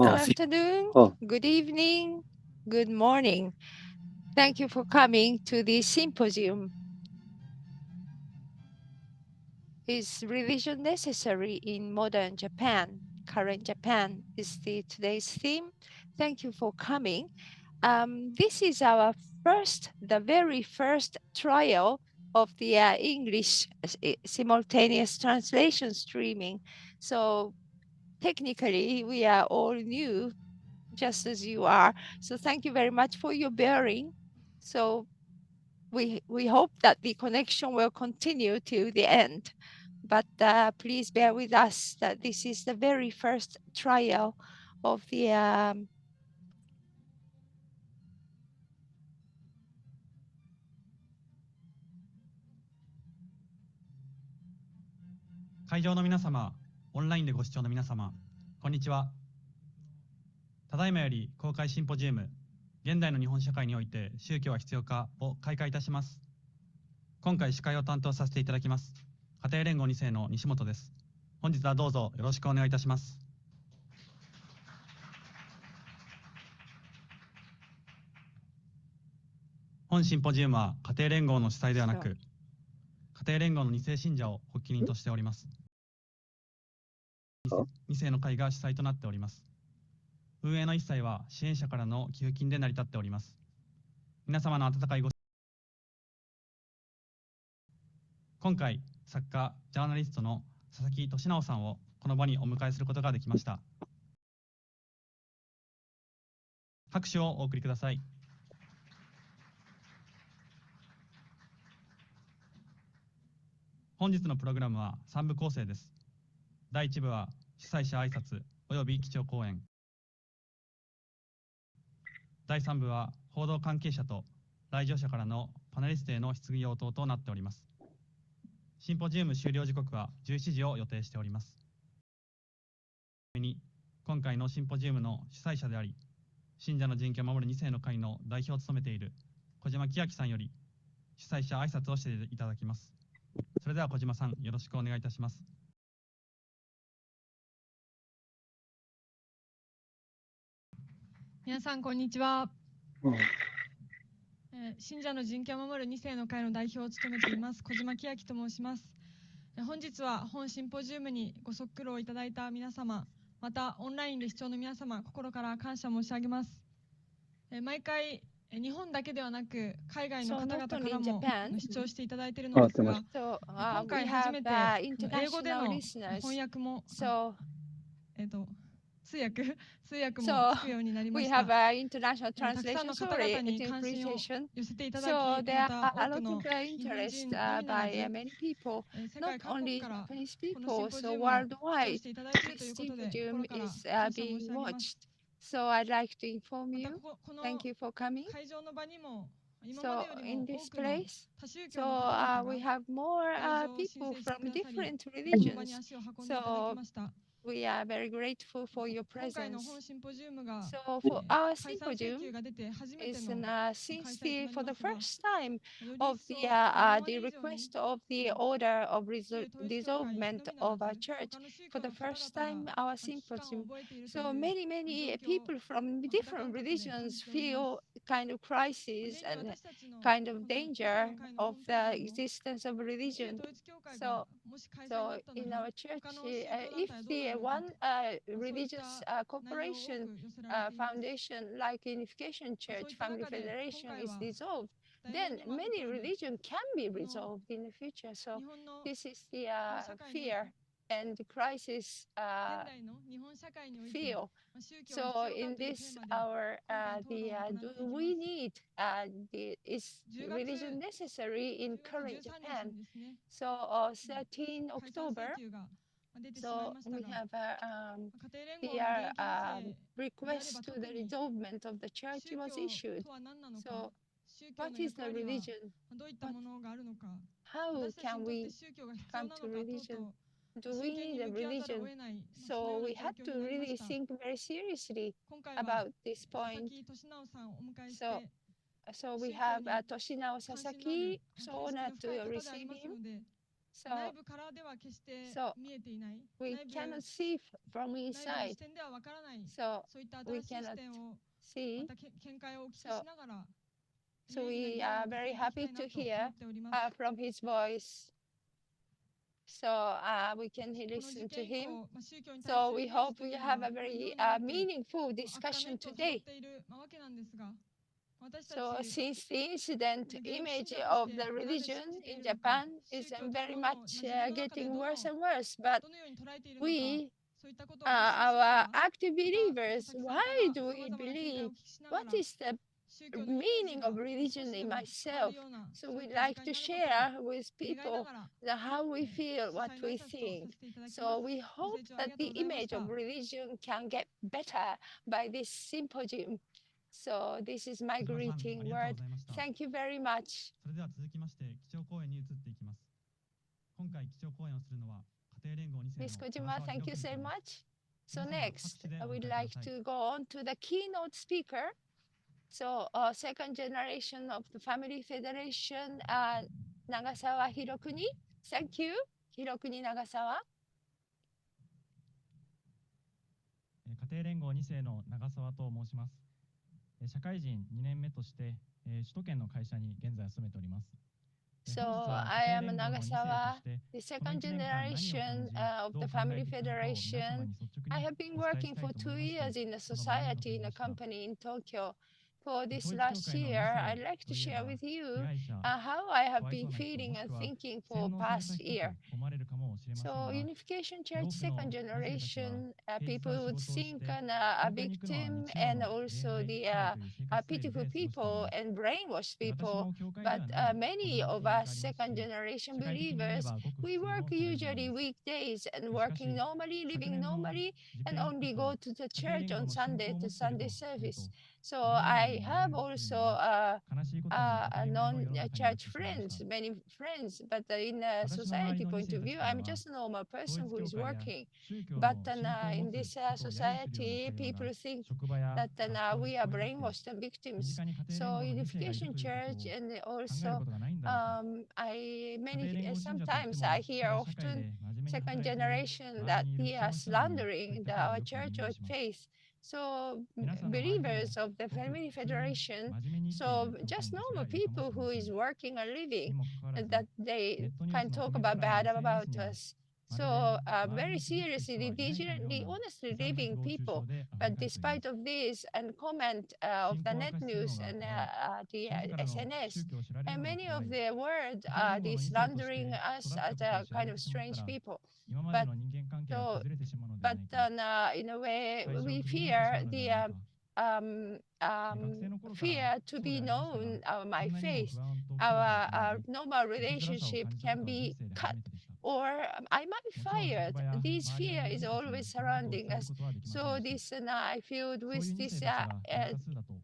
Good afternoon, good evening, good morning. Thank you for coming to the symposium. Is religion necessary in modern Japan? Current Japan is today's theme. Thank you for coming. This is our the very first trial of the English simultaneous translation streaming. So technically, we are all new, just as you are. So thank you very much for your bearing. So we hope that the connection will continue to the end. But please bear with us that this is the very first trial of the会場の皆様、オンラインでご視聴の皆様、こんにちは。ただいまより公開シンポジウム、現代の日本社会において宗教は必要かを開会いたします。今回司会を担当させていただきます、家庭連合2世の西本です。本日はどうぞよろしくお願いいたします。本シンポジウムは家庭連合の主催ではなく、家庭連合の2世信者を発起人としております。2世の会が主催となっております。運営の一切は支援者からの寄付金で成り立っております。皆様の温かい今回、作家、ジャーナリストの佐々木俊尚さんをこの場にお迎えすることができました。拍手をお送りください。本日のプログラムは3部構成です。第1部は主催者挨拶および基調講演。第3部は報道関係者と来場者からのパネリストへの質疑応答となっております。シンポジウム終了時刻は17時を予定しております。今回のシンポジウムの主催者であり、信者の人権を守る2世の会の代表を務めている小島喜明さんより主催者挨拶をしていただきます。それでは小島さん、よろしくお願いいたします。皆さん、こんにちは。信者の人権を守る2世の会の代表を務めています小島喜明と申します。本日は本シンポジウムにご足労いただいた皆様、またオンラインで視聴の皆様、心から感謝申し上げます。毎回日本だけではなく海外の方々からも視聴していただいているのですが、今回初めて英語での翻訳も通訳も聞くようになりました。たくさんの方々に関心を寄せていただき、また多くの日本人のみならず、世界各国からこのシンポジウムを視聴していただいているということで、心から感謝申し上げます。So I'd like to inform you. この Thank you for coming. 会場の場にも今 So までよりも in 多 this くの place, 多宗教 so の方々 we が have more 来場を申 people 請して from くださり、 different この場に religions. 足を運んでいただきました。 We are very grateful for your 今回の presence. 本シンポジウムが So for our 解散請 symposium 求が出て初めて is の since 開催とな for りま the すが、 first time より of 一層 the 今ま the で以上に request of the order of 旧統一教会の dissolvement みなら of our ず church 他の宗 for 教 the の方 first 々 time が our 危機感を symposium. 覚えているとい So う many 状況 people を from 肌感 different 覚で感 religions じております。 feel kind of 現 crisis に and 私たちの kind こ of の二世 danger の会のホ of ームペー the ジにも existence of 旧 religion. 統一教会 So がもし開催にな so ったな in ら our church, 他の宗教団 if 体はどうな the るのか one そういった religious 内容を多 corporation く寄せられています。 foundation like Unification そう Church いった Family 中で今 Federation 回 is は dissolved, 題名 then にもあった many 通り religion can be この resolved in the future. So 日本の this is the 社会において fear and the crisis 現代の日本社会において feel. 宗教は So 必要 in かというテー this マで our 今回討 the 論を行っていき do ま we す。 need is 10月 religion necessary in 10月 current 13 Japan? 日にですね、 So 13解散 October. 請求が出てしまい So ました we が、 have 家庭連合 the の現役2世であれ request ば to 特 the に dissolvement of the church 宗 was 教 issued. とは何なのか、 So 宗教 what の is 役 the 割は religion? どういったものがあるのか、 How 私たち can にとって we 宗教が必要 come な to のか等 religion? 々 Do 真 we 剣に need a 向き合ったら religion? を得ない、そ So のよう we な had 状況 to になりま really した。 think very seriously 今回は about this 佐々 point. 木俊直さんをお迎えし So て、 So we 宗教 have に Toshinao 関心のある Sasaki, so 見識の honored 深い to 方であり receive ます him. ので、So, 内部からでは決して見えていない、 we 内部 cannot see from の inside. 視点ではわからない、 So そういった we 新しい視 cannot 点をま see. た見解をお聞きし So, ながら、 so 有意 we 義な are 議論を very 重ねてい happy きたいな to と思 hear っております。 from his voice. So we can この listen 事 to 件以 him. 降、宗教に対 So する we イメー hope ジとい we うの have は a very 日本において meaningful 悪化の discussion 一途をたどっ today. ているわけなんですが、私た So ち since the incident 現役信 image 者とし of て the なぜ religion 信じてい in るのか、 Japan 宗 is 教という very ものを much 自分の中で getting どの worse and worse, but どのように捉えているのか、 we そういったことを発信しなが our ら、 active また believers, 佐々木さん why から do さ we まざまな見解を believe? お聞きしなが What ら、 is the 宗教のイメージ meaning が of 少 religion しで in も変わ myself? るような、 So そうい we'd った時 like 間 to になることを share with 願いな people がら、 how we feel, 司 what 祭の挨 we 拶とさ think. せていただきま So す。 we ご hope 清聴あり that がとう the ございまし image た。 of religion can get better by this symposium. So this is my 小島さん、あ greeting りがとう word. ございました。 Thank you very much. それでは続きまして基調講演に移っていきます。今回基調講演をするのは家庭連合2世 Miss の Kojima, 長澤 thank 博 you 文 so さんです。 much. So 皆様、 next, 拍手で I お迎え would くだ like さい。 to go on to the keynote speaker. So second generation of the Family Federation, Nagasawa Hirokuni. Thank you, Hirokuni Nagasawa. 家庭連合2世の長澤と申します。社会人2年目として首都圏の会社に現在勤めております。 So I am Nagasawa, the second generation of the Family Federation. I have been working for 2 years in the society in a company in Tokyo. For this last year, I'd like to share with you how I have been feeling and thinking for past year. So Unification Church second generation, people would think a victim and also the pitiful people and brainwashed people. But many of us second generation believers, we work usually weekdays and working normally, living normally, and only go to the church on Sunday to Sunday service. So I have also non-church friends, many friends, but in a society point of view, I'm just a normal person who is working. But in this society, people think that we are brainwashed and victims. So Unification Church and also sometimes I hear often second generation that they are slandering our church or faith. So believers of the Family Federation, so just normal people who is working or living, that they can talk about bad about us. So very seriously, diligently, honestly living people. But despite of this and comment of the net news and the SNS, and many of the world are slandering us as a kind of strange people. But in a way, we fear the fear to be known my faith, our normal relationship can be cut or I might be fired. This fear is always surrounding us. So this I feel with this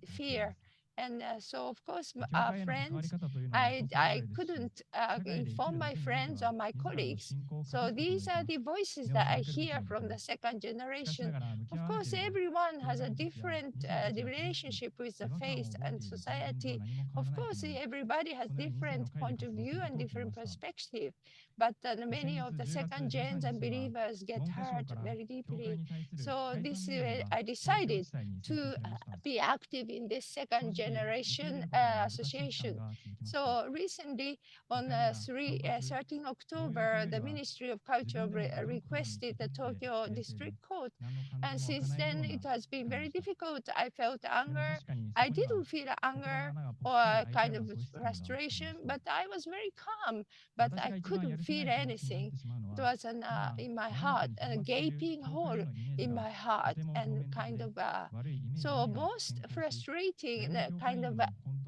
fear. And so, of course, our friends, I couldn't inform my friends or my colleagues. So these are the voices that I hear from the second generation. Of course, everyone has a different relationship with the faith and society. Of course, everybody has different point of view and different perspective. But many of the second gens and believers get hurt very deeply. So this I decided to be active in this second generation association. So recently, on 13 October, the Ministry of Culture requested the Tokyo District Court. And since then, it has been very difficult. I felt anger. I didn't feel anger or kind of frustration, but I was very calm. But I couldn't feel anything. It was in my heart, a gaping hole in my heart, and kind of so most frustrating, kind of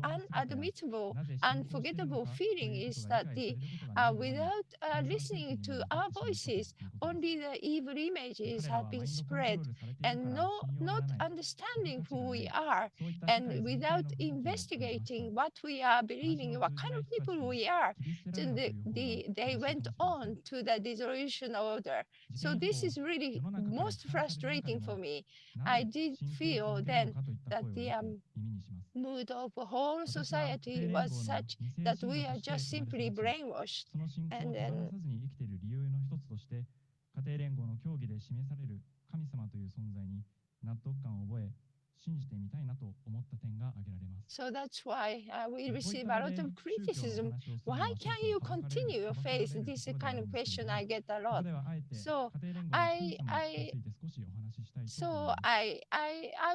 unadmittable, unforgettable feeling is that without listening to our voices, only the evil images have been spread, and not understanding who we are, and without investigating what we are believing, what kind of people we are. So they went on to the dissolution order. So this is really most frustrating for me. I did feel then that the mood of the whole society was such that we are just simply brainwashed. その信仰を手放さずに生きている理由の一つとして、家庭連合の協議で示される神様という存在に納得感を覚え、信じてみたいなと思った点が挙げられます。So that's why we receive a lot of criticism. Why can't you continue your faith? This is the kind of question I get a lot. So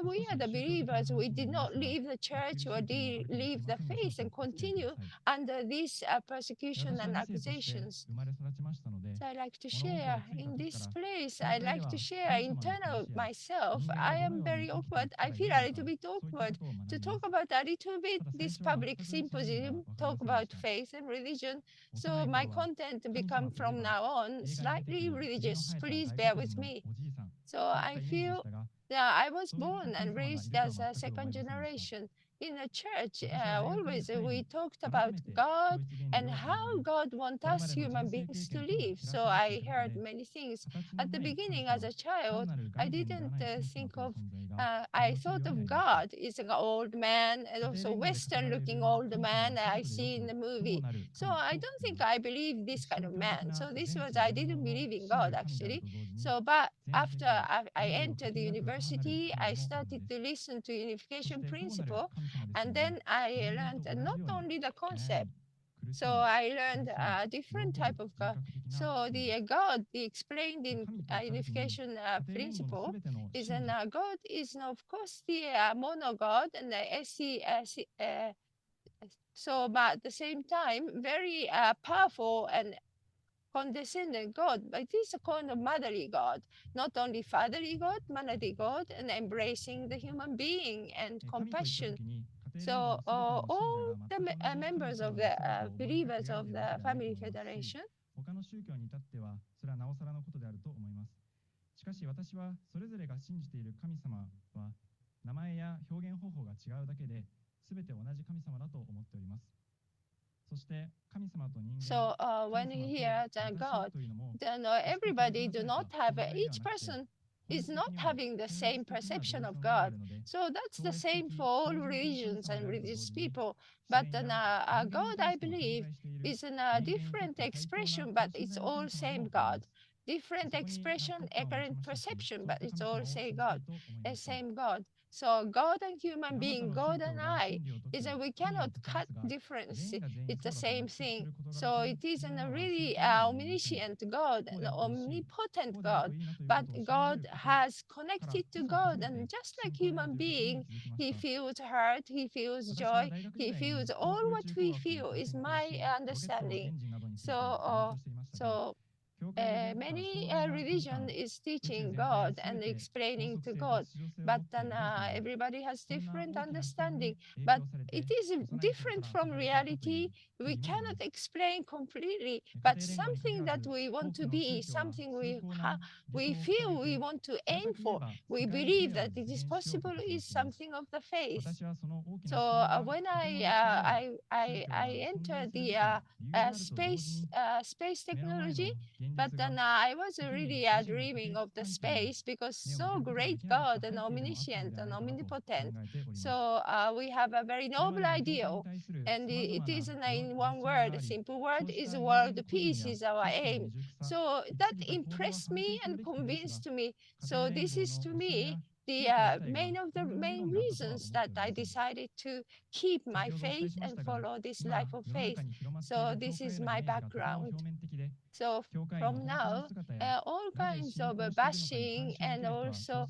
we are the believers. We did not leave the church or leave the faith and continue under these persecution and accusations. So I like to share in this place. I like to share internal myself. I am very awkward. I feel a little bit awkward to talk about a little bit this public symposium, talk about faith and religion. So my content become from now on slightly religious. Please bear with me. So I feel that I was born and raised as a second generation. In the church, always we talked about God and how God wants us human beings to live. So I heard many things. At the beginning, as a child, I didn't think of, I thought of God as an old man and also Western-looking old man I see in the movie. So I don't think I believe this kind of man. So I didn't believe in God actually. So, but after I entered the university, I started to listen to unification principle. And then I learned not only the concept, so I learned a different type of God. So the God, the explained in unification principle, is God is of course the mono God and the so but at the same time very powerful and condescending God, but it is a kind of motherly God, not only fatherly God, motherly God, and embracing the human being and compassion. So all the members of the believers of the Family Federation, 他の宗教に至ってはそれはなおさらのことであると思います。しかし私はそれぞれが信じている神様は名前や表現方法が違うだけで全て同じ神様だと思っております。そして神様と人間 so when you hear the God, then everybody do not have, each person is not having the same perception of God. So that's the same for all religions and religious people. But God, I believe, is a different expression, but it's all same God. Different expression, different perception, but it's all same God. Same God. So God and human being, God and I, is that we cannot cut difference. It's the same thing. So it is a really omniscient God, an omnipotent God. But God has connected to God, and just like human being, he feels hurt, he feels joy, he feels all what we feel is my understanding. So many religion is teaching God and explaining to God, but then everybody has different understanding. But it is different from reality. We cannot explain completely, but something that we want to be, something we feel we want to aim for, we believe that it is possible, is something of the faith. So when I entered the space technology, but then I was really dreaming of the space because so great God and omniscient and omnipotent. So we have a very noble ideal, and it is in one word, a simple word is world peace is our aim. So that impressed me and convinced me. So this is to me the main reasons that I decided to keep my faith and follow this life of faith. So this is my background. So from now, all kinds of bashing and also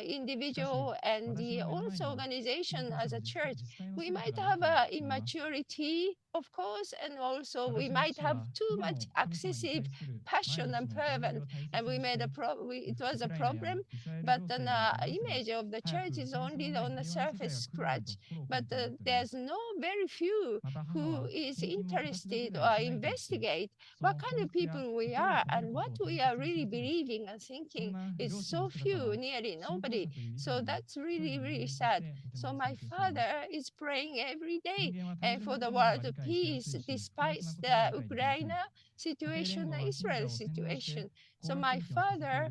individual and also organization as a church, we might have immaturity, of course, and also we might have too much excessive passion and fervent, and we made it was a problem. But the image of the church is only on the surface scratch. But there's very few who is interested or investigate what kind of people we are and what we are really believing and thinking. Is so few, nearly nobody. So that's really sad. So my father is praying every day and for the world peace despite the Ukraine situation, Israel situation. So my father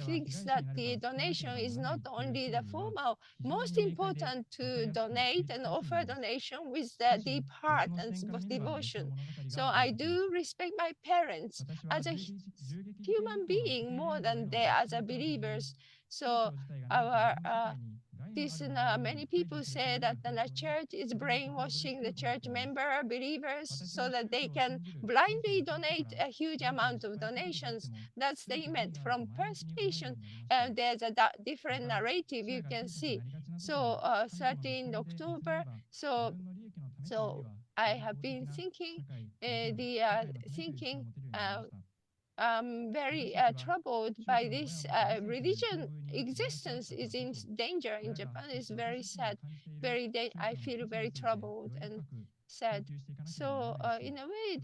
thinks that the donation is not only the formal, most important to donate and offer donation with the deep heart and devotion. So I do respect my parents as a human being more than they as a believers. So our many people say that the church is brainwashing the church member believers so that they can blindly donate a huge amount of donations. That's the image from persuasion. There's a different narrative you can see. So 13 October. So I have been thinking thinking. Very troubled by this religion existence is in danger in Japan is very sad. I feel very troubled and sad. So in a way,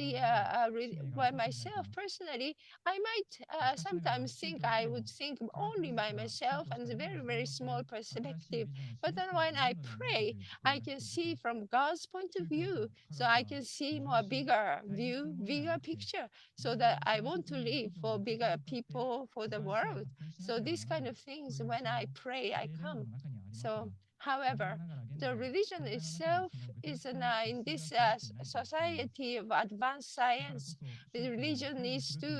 by myself personally, I might sometimes think I would think only by myself and a very very small perspective. But then when I pray, I can see from God's point of view, so I can see more bigger view, bigger picture, so that I want to live for bigger people, for the world. So these kind of things, when I pray, I come. So, however, the religion itself is in this society of advanced science. The religion needs to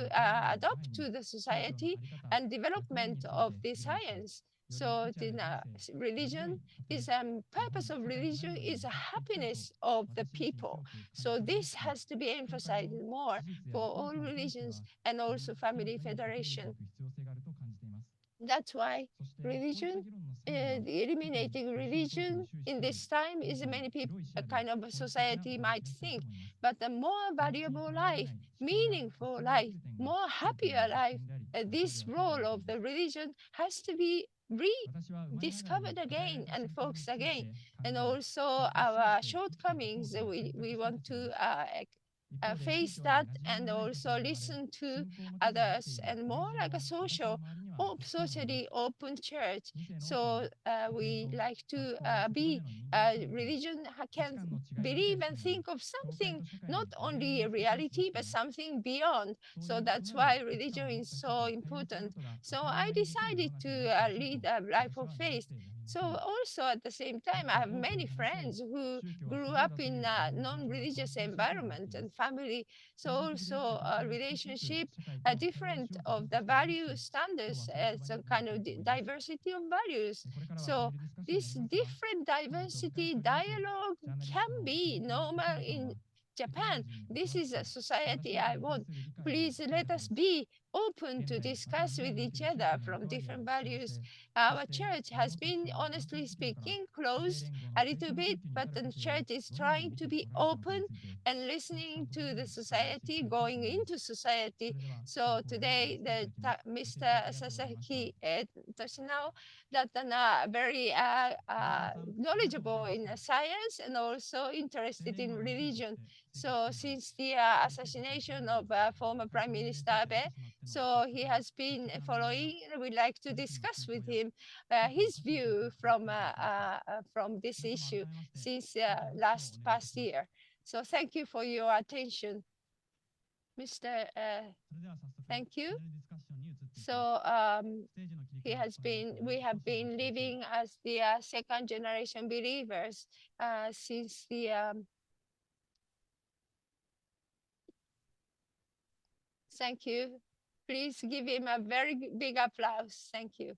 adopt to the society and development of the science. So the religion is purpose of religion is a happiness of the people. So this has to be emphasized more for all religions and also family federation. That's why religion, eliminating religion in this time is many people, a kind of a society might think, but a more valuable life, meaningful life, more happier life, this role of the religion has to be rediscovered again and focused again. And also our shortcomings, we want to face that and also listen to others and more like a socially open church. So we like to be religion can believe and think of something, not only a reality but something beyond. So that's why religion is so important. So I decided to lead a life of faith. So also at the same time, I have many friends who grew up in a non-religious environment and family. So also a relationship, a different of the value standards as a kind of diversity of values. So this different diversity dialogue can be normal in Japan. This is a society I want. Please let us be open to discuss with each other from different values. Our church has been, honestly speaking, closed a little bit, but the church is trying to be open and listening to the society, going into society. So today, Mr. Sasaki Toshinao, that very knowledgeable in science and also interested in religion. So since the assassination of former Prime Minister Abe, so he has been following. We'd like to discuss with him his view from this issue since last past year. So thank you for your attention, Mr. Thank you. So we have been living as the second generation believers since the thank you. Please give him a very big applause. Thank you.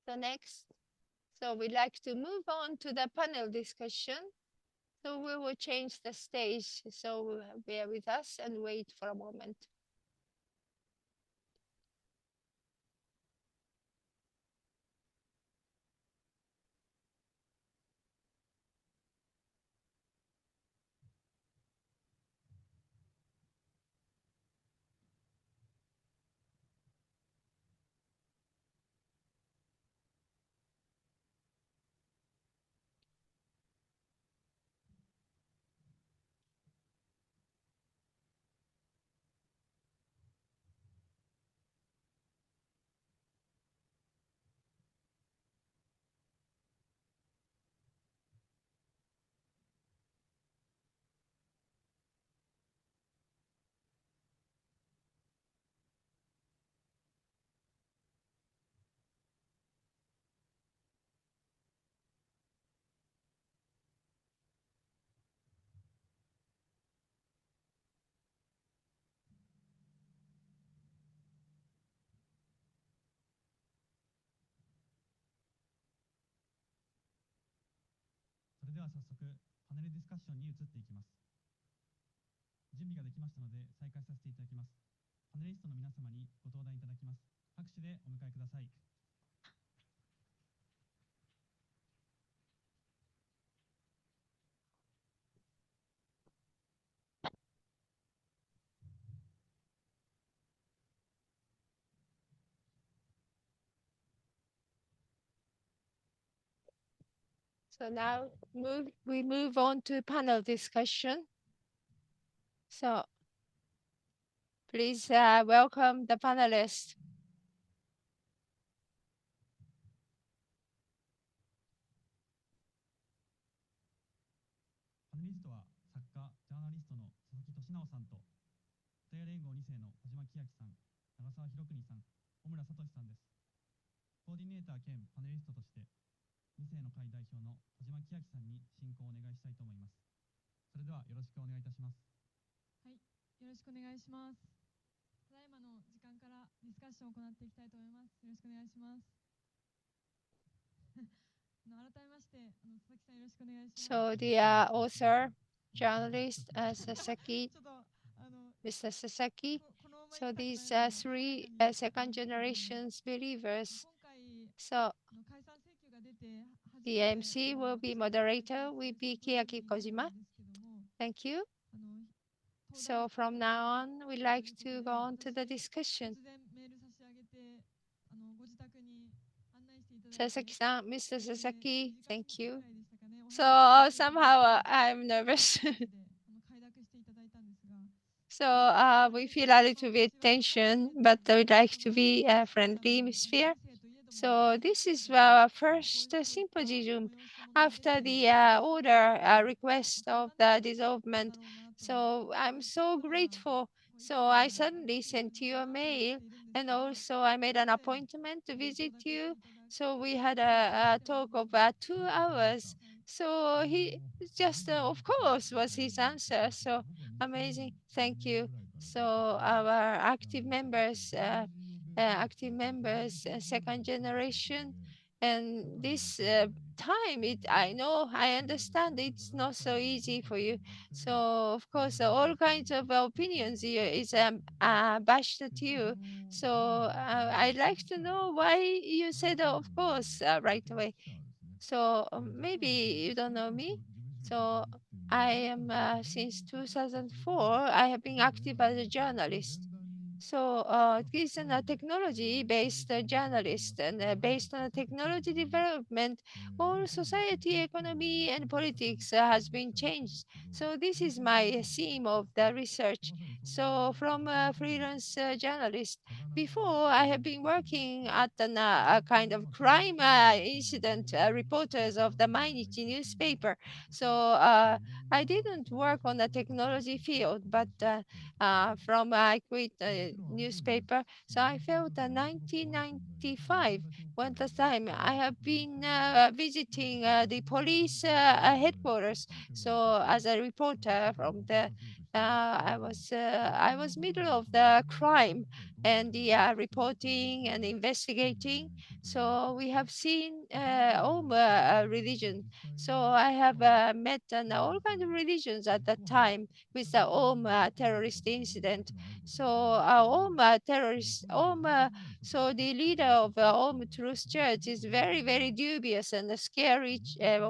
So next, so we'd like to move on to the panel discussion. So we will change the stage. So bear with us and wait for a moment. では早速パネルディスカッションに移っていきます。準備ができましたので再開させていただきます。パネリストの皆様にご登壇いただきます。拍手でお迎えください。So now we move on to panel discussion. So please welcome the panelists. パネリストは作家、ジャーナリストの佐々木俊尚さんと、片谷連合2世の小島千秋さん、長澤博邦さん、小村聡さんです。コーディネーター兼パネリストとして、2世の会代表の小島千秋さんに進行をお願いしたいと思います。それではよろしくお願いいたします。はい、よろしくお願いします。ただいまの時間からディスカッションを行っていきたいと思います。よろしくお願いします。改めまして、佐々木さんよろしくお願いします。So the author, journalist, Sasaki, ちょっとMr. Sasaki. この前 So に these 書いてないので three 海外に second generations believers. 今回 So 解散請求が出て初 the めて MC will be moderator will be Kiyaki Kojima. ですけども Thank you. 登壇 So from now on, we'd like to go on to the discussion. 突然メール差し上げてご自宅に案内していただいて Sasaki-san, Mr. Sasaki, thank you. 2 So somehow I'm nervous. 快諾していただいたんですが So we feel a little bit tension, but we'd like to be a friendly atmosphere. So this is our first symposium after the order request of the dissolvement. So I'm so grateful. So I suddenly sent you a mail, and also I made an appointment to visit you. So we had a talk of 2 hours. So he just, of course, was his answer. So amazing. Thank you. So our active members, second generation, and this time, I know, I understand it's not so easy for you. So of course, all kinds of opinions is bashed at you. So I'd like to know why you said, of course, right away. So maybe you don't know me. So I am since 2004. I have been active as a journalist. So this is a technology-based journalist, and based on technology development, all society, economy, and politics has been changed. So this is my theme of the research. So from a freelance journalist, before I have been working at a kind of crime incident reporters of the Mainichi newspaper. So I didn't work on the technology field, but from I quit newspaper. So I felt 1995 when the time I have been visiting the police headquarters. So as a reporter from the I was middle of the crime and the reporting and investigating. So we have seen all religion. So I have met all kinds of religions at that time with the Om terrorist incident. So Om terrorist, so the leader of Om Truth Church is very, very dubious and a scary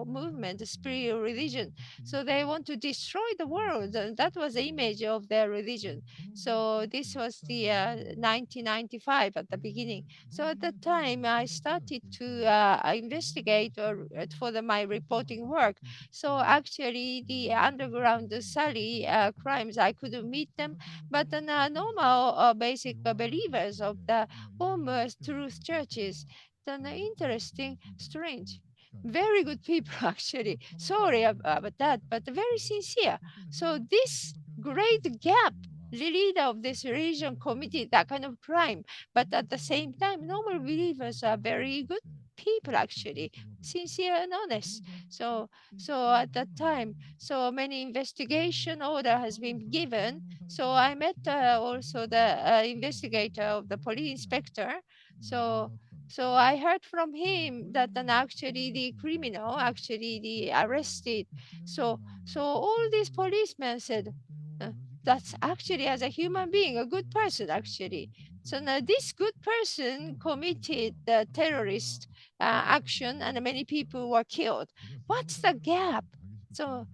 movement, a spiritual religion. So they want to destroy the world, and that was the image of their religion. So this was the 1995 at the beginning. So at that time, I started to investigate for my reporting work. So actually, the underground Sally crimes, I couldn't meet them, but the normal basic believers of the home truth churches, then interesting, strange. Very good people, actually. Sorry about that, but very sincere. So this great gap, the leader of this religion committed that kind of crime, but at the same time, normal believers are very good people, actually, sincere and honest. So at that time, so many investigation order has been given. So I met also the investigator of the police inspector. So So I heard from him that actually the criminal, actually the arrested. So all these policemen said, "Uh, that's actually as a human being, a good person actually. So now this good person committed the terrorist action and many people were killed. What's the gap? So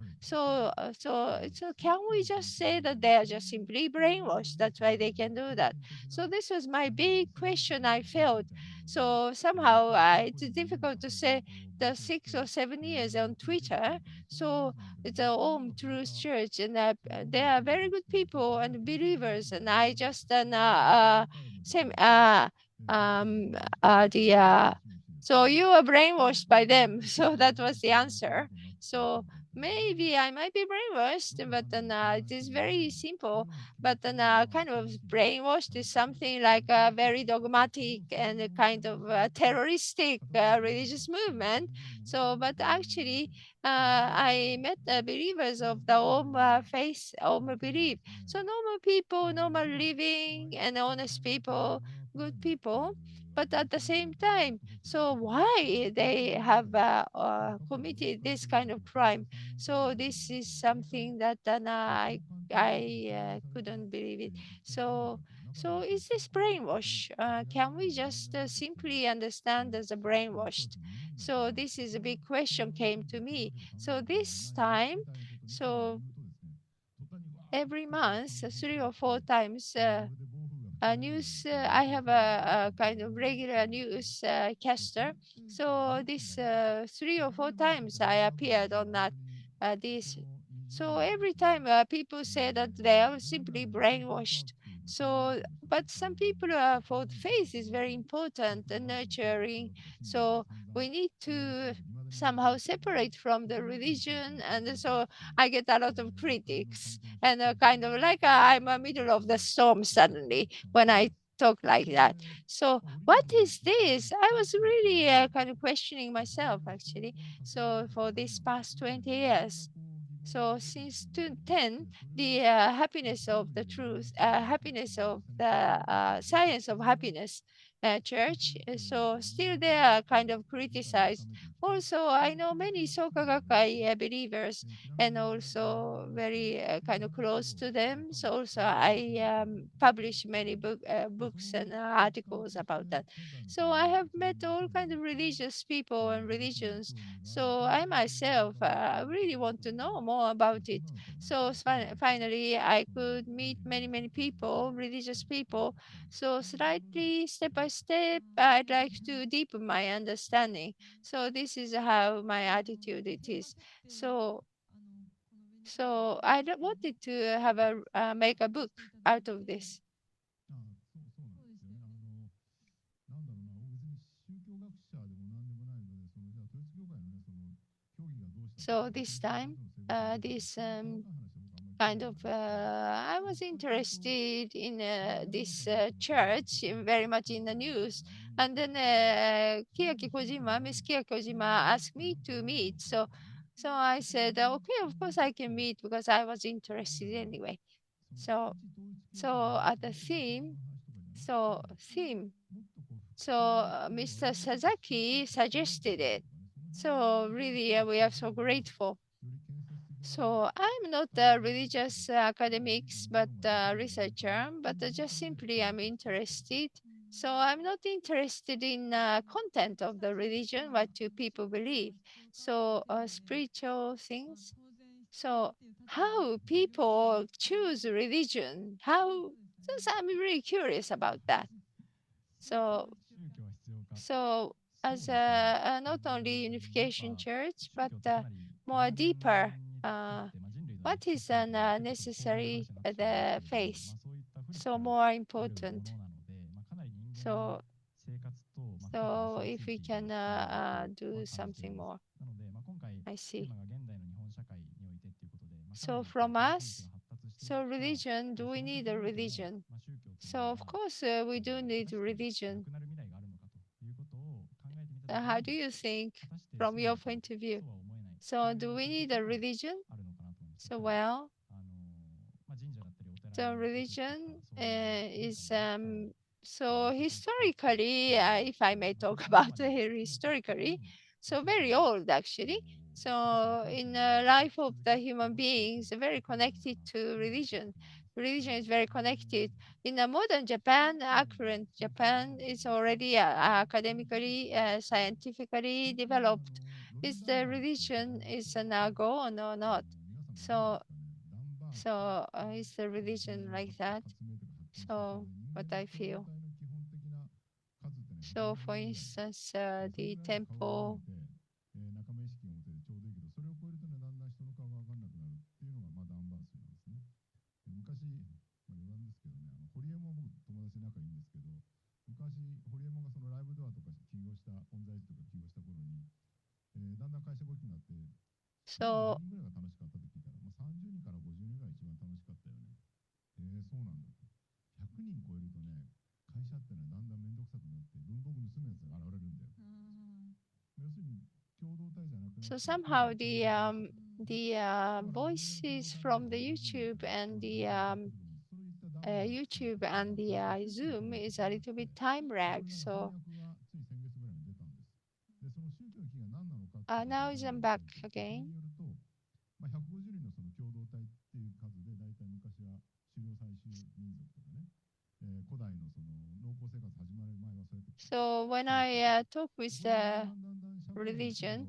can we just say that they are just simply brainwashed? That's why they can do that. So this was my big question I felt. So somehow it's difficult to say the 6 or 7 years on Twitter. So it's a Home Truth Church, and they are very good people and believers. And I just same the so you were brainwashed by them. So that was the answer. So maybe I might be brainwashed, but then it is very simple. But then kind of brainwashed is something like a very dogmatic and a kind of terroristic religious movement. So, but actually, I met believers of the Om faith, Om belief. So normal people, normal living, and honest people, good people. But at the same time, so why they have committed this kind of crime? So this is something that I couldn't believe it. So is this brainwash? Can we just simply understand as a brainwashed? So this is a big question came to me. So this time, so every month, 3 or 4 times, news. I have a kind of regular news caster. So this 3 or 4 times I appeared on that this. So every time people say that they are simply brainwashed. So, but some people for faith is very important and nurturing. So we need to somehow separate from the religion, and so I get a lot of critics and kind of like I'm a middle of the storm suddenly when I talk like that. So what is this? I was really kind of questioning myself actually. So for this past 20 years. So since 2010, the happiness of the truth, happiness of the science of happiness church. So still they are kind of criticized. Also, I know many Soka Gakkai believers and also very kind of close to them. So also I publish many books and articles about that. So I have met all kinds of religious people and religions. So I myself really want to know more about it. So finally, I could meet many people, religious people. So slightly step by step, I'd like to deepen my understanding. So this is how my attitude it is. So I wanted to have a make a book out of this. So this time, this kind of I was interested in this church very much in the news, and then Kiyaki Kojima, Miss Kiyaki Kojima asked me to meet. So I said, okay, of course I can meet because I was interested anyway. So at the theme, theme. So Mr. Sasaki suggested it. So really, we are so grateful. So I'm not a religious academics, but a researcher, but just simply I'm interested. So I'm not interested in content of the religion, what do people believe. So spiritual things. So how people choose religion, how, so I'm really curious about that. So as not only unification church, but more deeper, what is an necessary the faith? So more important. So so if we can do something more, I see. So from us, so religion, do we need a religion? So of course we do need religion. How do you think from your point of view? So do we need a religion? So well, so religion is So historically, if I may talk about historically, so very old actually. So in the life of the human beings, very connected to religion. Religion is very connected. In the modern Japan, current Japan is already academically, scientifically developed. Is the religion is now gone or not? So, is the religion like that? So, what I feel. So, for instance, the temple. 仲間意識が持ててちょうどいいけど、それを超えるとね、だんだん人の顔が分かんなくなるっていうのが、ダンバースなんですね。昔、余談ですけどね、ホリエモンは僕友達で仲いいんですけど、昔、ホリエモンがそのライブドアとか起業した、オンザイズとか起業した頃に、だんだん会社が大きくなって、So, 何人ぐらいが楽しかったって聞いたら、30人から50人ぐらい一番楽しかったよね。そうなんだと。100人超えるとね、会社ってのはだんだん面倒くさくなって、文房具盗むやつが現れるんだよ。要するに、共同体じゃなくなって。so somehow the voices from the YouTube and the YouTube and the Zoom is a little bit time lag. So now I'm back again. 150人のその共同体っていう数で、大体昔は狩猟採集民族とかね、古代のその農耕生活始まる前はそうやって。So when I talk with the religion,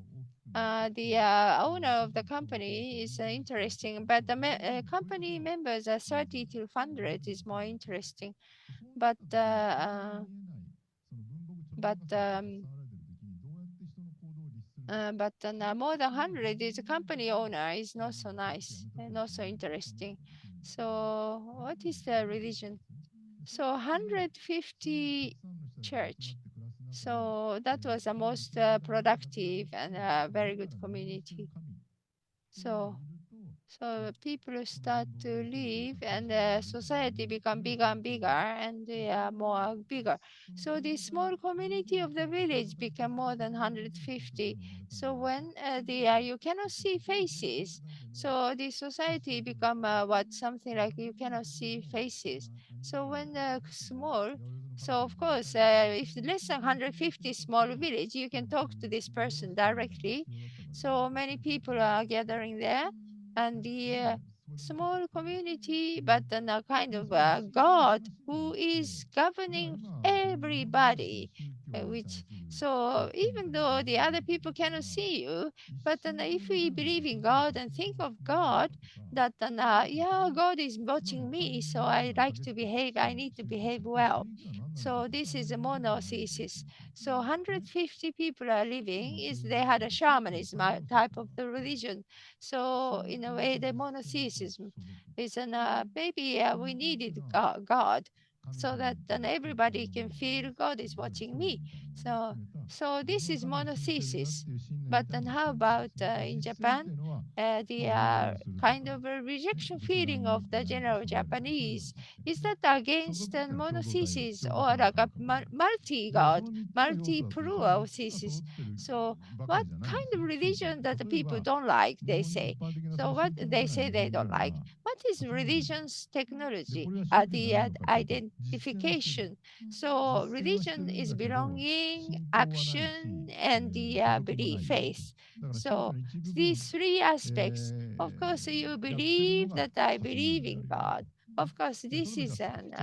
the owner of the company is interesting, but the company members are 30 to 100 is more interesting. But more than 100 is a company owner is not so nice and not so interesting. So what is the religion? So 150 church. So that was the most productive and very good community. So people start to live and society become bigger and bigger and they are more bigger. So the small community of the village became more than 150. So when you cannot see faces, so the society become something like you cannot see faces. So when small, so of course, if less than 150 small village, you can talk to this person directly. So many people are gathering there and the small community, but then a kind of God who is governing everybody. Which so even though the other people cannot see you, but then if we believe in God and think of God, that then yeah, God is watching me, so I like to behave. I need to behave well. So this is a monothesis. So 150 people are living is they had a shamanism type of the religion. So in a way, the monotheism is an maybe we needed God so that then everybody can feel God is watching me. So this is monothesis. But then how about in Japan? The kind of a rejection feeling of the general Japanese is that against the monothesis or like a multi-god, multi-plural thesis. So what kind of religion that the people don't like, they say. So what they say they don't like. What is religion's technology? The identification. So religion is belonging, action, and the belief, faith. So these three aspects. Of course, you believe that I believe in God. Of course, this is an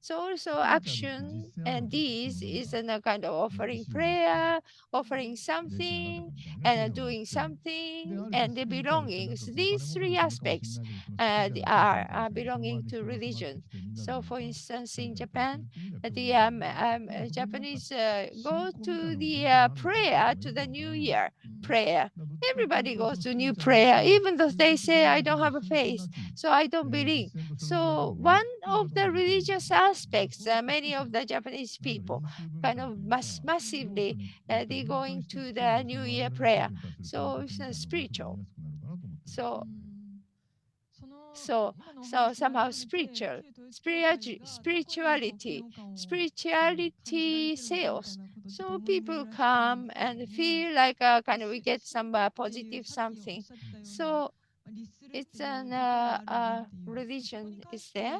so also action and deeds is a kind of offering prayer, offering something, and doing something, and the belongings. These three aspects are belonging to religion. So, for instance, in Japan, the Japanese go to the prayer to the New Year prayer. Everybody goes to new prayer, even though they say I don't have a faith, so I don't believe. So one of the religious aspects, many of the Japanese people kind of massively they going to the New Year prayer. So it's spiritual. So somehow spirituality sales. So people come and feel like kind of we get some positive something. So it's an religion is there.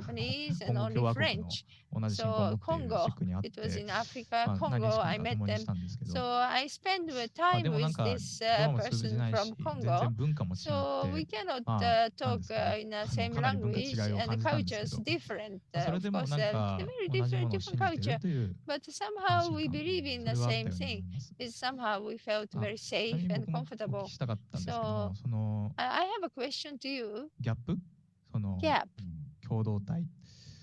Japanese コ and ンゴ only 共和国の French. 同じ信仰を So 持っている Congo, 地区にあって、 it was in Africa, まあ、何 Congo. 日間 I か met 共に them. したんですけど、 So I spent まあ time でもなん with か this 言葉も通じ person ない from し、全 Congo. 然文化も違って、 So we cannot まあ、なん talk ですかね、 in the same かなり文化 language 違いを and 感 the じたんです culture け is ど、 different. それ Of でも course, なんか very 同じも different のを different 信じてい culture. るという But 安 somehow 心 we 感、 believe in そ the れはあった same ように思 thing. います。 It's somehow we felt あ、 very ちな safe みに and 僕もお聞 comfortable. きしたかったんですけど So も、その I have a question to you. ギャップ、その Gap. 共同体、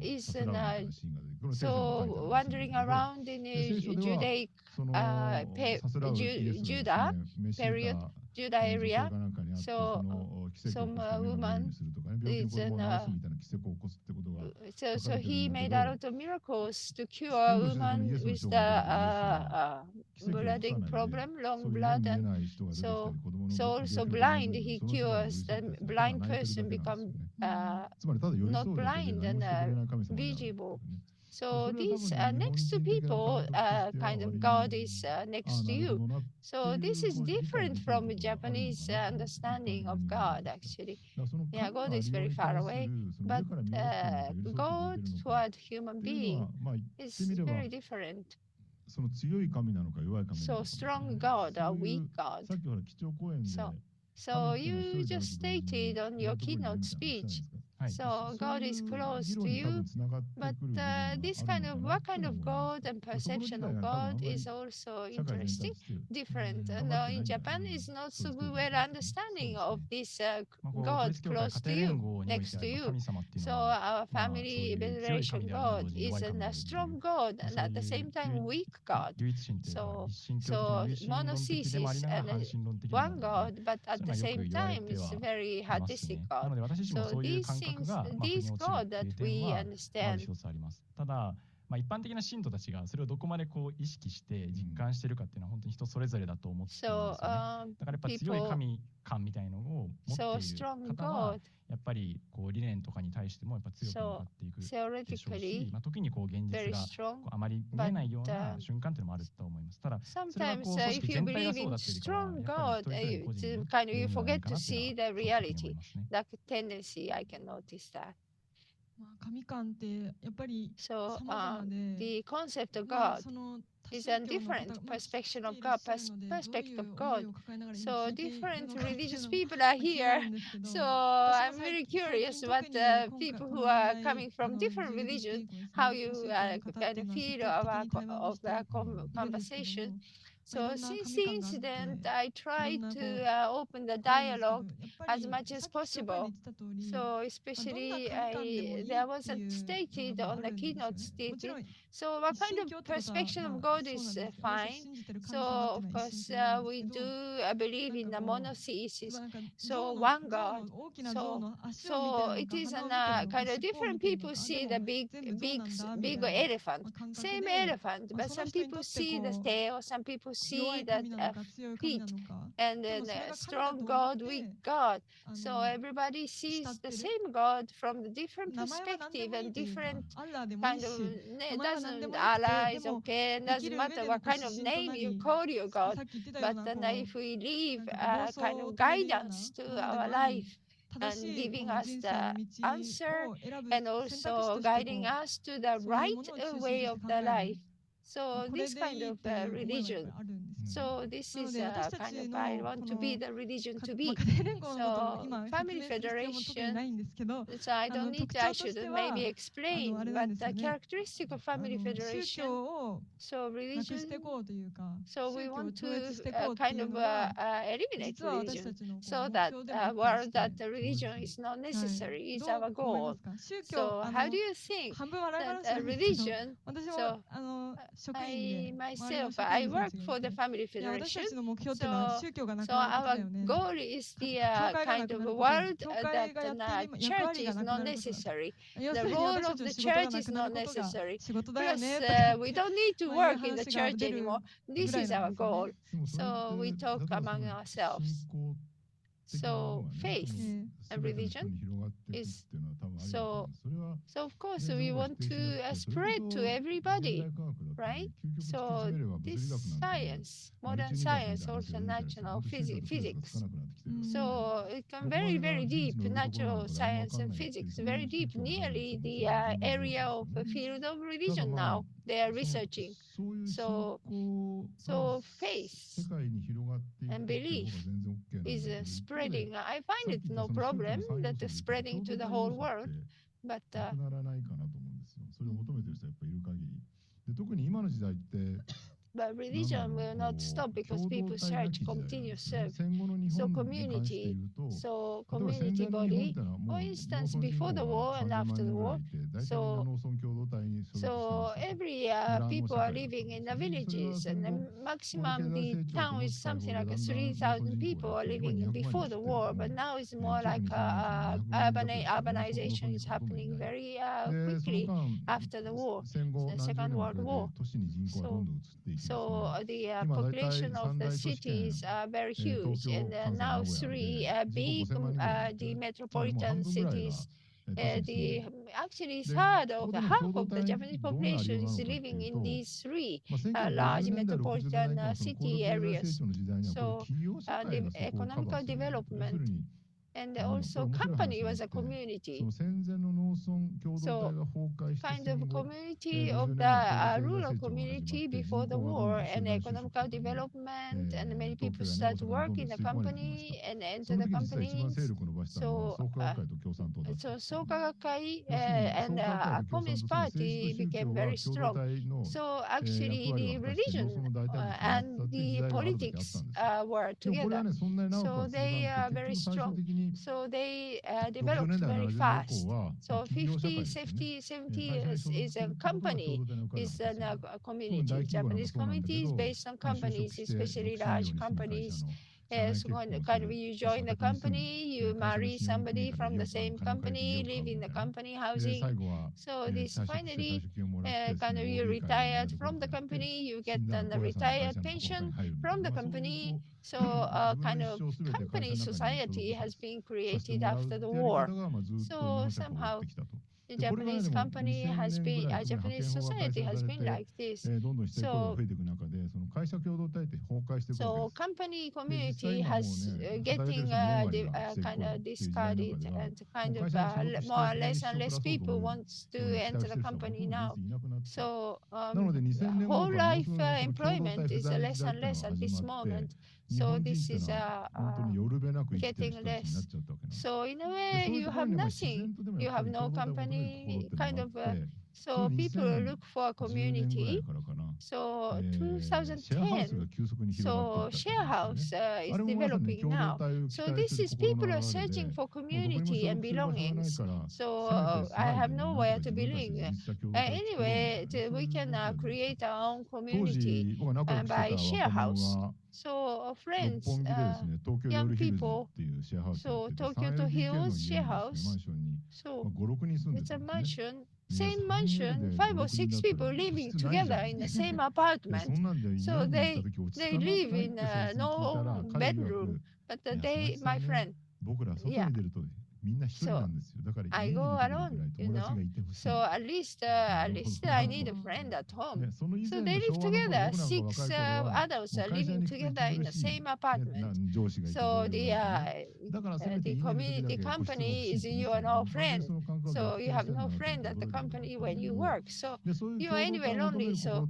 is so wandering around in Judaic Judah period, Judah area. So some woman is so he made a lot of miracles to cure a woman with the blooding problem, long blood, and so also blind. He cures the blind person become not blind and visible. So this next to people kind of God is next to you. So this is different from Japanese understanding of God actually. Yeah, God is very far away, but God toward human being is very different. その強い神なのか弱い神なのか So strong God or weak God. さっきほら基調講演で So you just stated on your keynote speech. So God is close to you, but this kind of what kind of God and perception of God is also interesting, different. And in Japan is not so good well understanding of this God close to you, next to you. So our family veneration God is a strong God and at the same time weak God. So monothesis and one God, but at the same time is very artistic God. So these things, these God that we understand. ただ、一般的な信徒たちがそれをどこまでこう意識して実感しているかっていうのは本当に人それぞれだと思っているんですよね。だからやっぱり強い神感みたいのを持っている方はやっぱりこう理念とかに対してもやっぱ強く向かっていくでしょうし、時にこう現実がこうあまり見えないような瞬間っていうのもあると思います。ただ、それはこう組織全体がそうだっていうよりかはやっぱり一人一人個人に you forget to see the reality. 思いますね。 That tendency, I can notice that. 神観ってやっぱり So 様々で、 the concept of God その is a different perspective of God, perspective of God. So different religious people are here. So I'm very curious what people who are coming from different religions, how you kind of feel of our conversation. So since the incident, I tried to open the dialogue as much as possible. So especially there was a stated on the keynote stated. So what kind of perspective of God is fine. So of course we do believe in the monotheism. So one God. So it is kind of different people see the big elephant, same elephant, but some people see the tail, some people see the feet, and then strong God, weak God. So everybody sees the same God from the different perspective and different kind of. Doesn't Allah is okay, doesn't matter what kind of name you call your God, but if we leave kind of guidance to our life and giving us the answer and also guiding us to the right way of the life. So this kind of religion. So this is kind of I want to be the religion to be. So family federation. So I don't need to, I should maybe explain, but the characteristic of family federation. So religion. So we want to kind of eliminate religion, so that world that the religion is not necessary is our goal. So how do you think that religion? So I myself, I work for the family federation. So our goal is the kind of world that the church is not necessary. The role of the church is not necessary. Plus, we don't need to work in the church anymore. This is our goal. So we talk among ourselves. So faith and religion is so of course we want to spread to everybody, right? So this science, modern science, also natural physics. So it can very deep, natural science and physics, very deep, nearly the area of the field of religion now. They are researching. So faith and belief is spreading. I find it no problem that is spreading to the whole world, but ならないかなと思うんですよ。それを求めてる人はやっぱいる限り。で、特に今の時代って but religion will not stop because people search, continue search. So community, so community body, for instance, before the war and after the war, so every people are living in the villages, and the maximum the town is something like 3,000 people are living before the war, but now it's more like urbanization is happening very quickly after the war, the Second World War. So the population of the cities are very huge, and now three big the metropolitan cities the actually third of the half of the Japanese population is living in these three large metropolitan city areas. So the economical development and also company was a community. So kind of community of the rural community before the war and economical development and many people start to work in the company and enter the companies. So Soka Gakkai and Communist Party became very strong. So actually the religion and the politics were together. So they are very strong. So they developed very fast. So 50, 70 years is a company, is a community. Japanese community is based on companies, especially large companies. So kind of you join the company, you marry somebody from the same company, live in the company housing. So this finally kind of you retired from the company, you get a retired pension from the company. So kind of company society has been created after the war. So somehow the Japanese company has been, Japanese society has been like this. So company community has getting kind of discarded and kind of more or less and less people wants to enter the company now. So whole life employment is less and less at this moment. So this is getting less. So in a way, you have nothing. You have no company, kind of. So people look for a community. So 2010, so share house is developing now. So this is people are searching for community and belongings. So I have nowhere to belong. Anyway, we can create our own community by share house. So friends, young people, so Tokyo Hills share house. So it's a mansion, same mansion, 5 or 6 people living together in the same apartment. So they live in no bedroom, but they, my friend, yeah. So I go alone, you know. So at least I need a friend at home. So they live together. 6 adults are living together in the same apartment. So the community company is your no friend. So you have no friend at the company when you work. So you are anyway lonely. So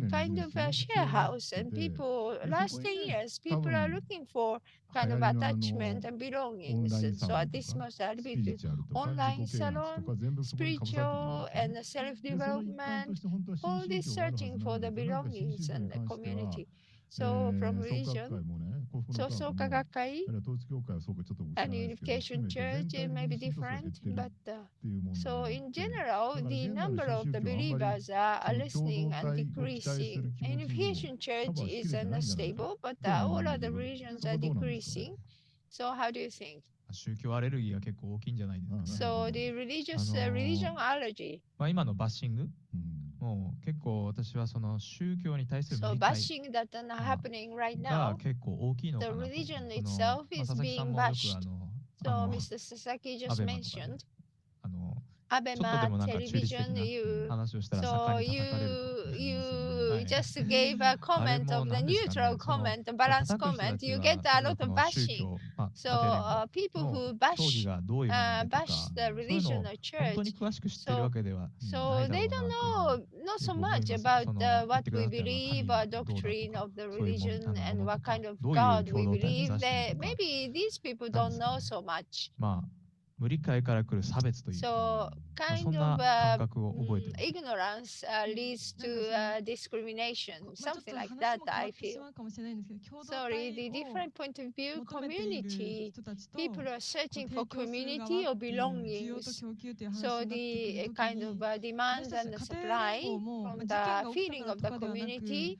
kind of a share house and people last 10 years people are looking for kind of attachment and belongings. So at this most online salon, spiritual and self-development, all this searching for the belongings and the community. So from religion, so Soka Gakkai and Unification Church it may be different, but so in general, the number of the believers are lessening and decreasing. Unification Church is unstable, but all other religions are decreasing. So how do you think? 宗教アレルギーが結構大きいんじゃないですか。So the religion allergy. 今のバッシングもう結構私はその宗教に対する So 理解 bashing that are happening right が now, 結構大きいのか the なと。 religion この itself is 佐々木さん being もよく bashed. あ So の Mr. Sasaki ア just ベマとかで mentioned ちょっとで Abema もなんか中立的 television. な You 話をしたら so 盛んに叩かれると。 you just gave a comment of the neutral comment, a balanced comment. You get a lot of bashing. So people who bash the religion or 本当に church, 詳しく知っているわけでは so ない they だろ don't うなというふうに know so 思います much about その言っ what てくだ we さったような believe, 神 our がどうだと doctrine か of the そういうも religion の and もの what とか kind of どういう God 共 we 同体を目 believe. 指している That とか maybe these people なん don't ですか know ね so much. まあ無理解から来る差別という So そ kind んな of 感覚を覚えています ignorance leads to discrimination, まあちょっ something と like 話 that, も変わ I ってし feel. まうかもしれないんですけど、共同 Sorry, 体 the を different point of view, 求めている community, 人たちと people are searching 提 for 供する側 community or っていう需要と belongings. 供給という話 So になってく the るとき kind of に、私 demand たち and 家庭 supply 連合も from 事件が the 起きたか feeling ら of と the かではなく、 community.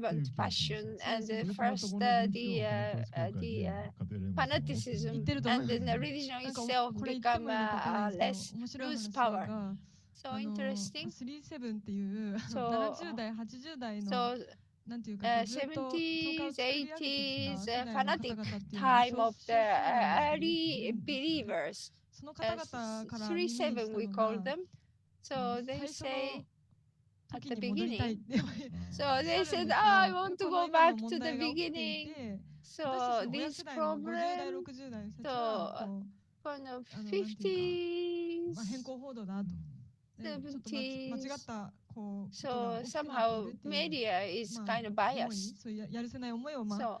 vibrant passion and the first the fanaticism, 言ってると思 and います then the religion なんか itself これ言って become もいいのかわからないんですけ less ど、面白い lose 話 power. が So interesting. 37っていうSo 70代、80代の so なんていうかこうずっと教会を 70s, 作り上げてきた 80s, 世代の方 fanatic 々っていうのが time of 少 the 数なんです early believers. その方々から耳にし 37 we た call のが them. So they 最初 say の at 時 the に戻りたいっ beginning. て So おっし they ゃるん said, です "Oh, I よ。 want to この go 今 back の to 問 the 題が起きてい beginning." て、 So 私たちの親 this 世代の50代、 problem, 60代の人たち so はこ kind of なんていうか、 50s, 偏向報道だと。でちょっと間違ったこうことが so 起きてなってい somehow るっていう、 media is まあ kind of 思い、 biased. そういうやるせない思いをまあ So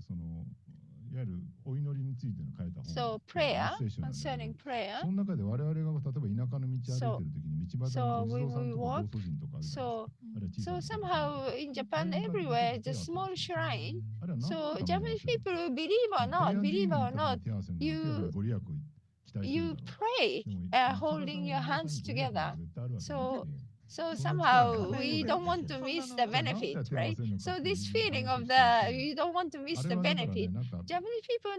そのいわゆるお祈りについての書いた本 So っていうの prayer, が聖書なんだけど concerning prayer. その中で我々が例えば田舎の道歩いてる時に道端に So お地 when 蔵さん we とか walk, 道祖神とかあるじゃないですか。 so あるいは小さな so somehow in Japan everywhere is a small shrine. あれは何の So ために Japanese 合わせる people, believe or ダイ not, ヤ人 believe 民 or のため not, に手合わせるのは you やっぱりご利益を期待してる you だろう。 pray でも holding your hands 道端にご利益が together. 絶対あるわけ So で so そんな somehow 力が we ない don't want to miss the じゃあなんで benefit, 手を合わ right? せるのか So っていう this feeling 話を of してい the て you don't want to あ miss れ the はだからね benefit. なんか Japanese people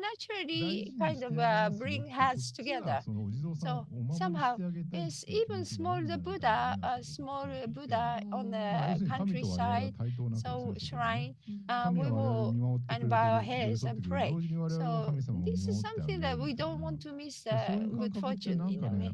大 naturally 事に kind して of あげますよ bring って hands そっち together. がそのお地蔵さん So をお守り somehow してあげたいっ yes, ていう気 even 持ちがあ small るんじ the ゃないかな Buddha, 皆さん a と small 聞いて Buddha on まあ要 the するに神と我々は countryside, 対等なわけ so ですよそこでね shrine, 神 we は我々を will 見守ってく and れ bow て our る寄り heads 添っ and てくれる pray. 同時に我々も So 神様を見 this is 守ってあ something げよ that う we みたい don't な want to miss でそうい the う感 good 覚って fortune なん in か a ね way.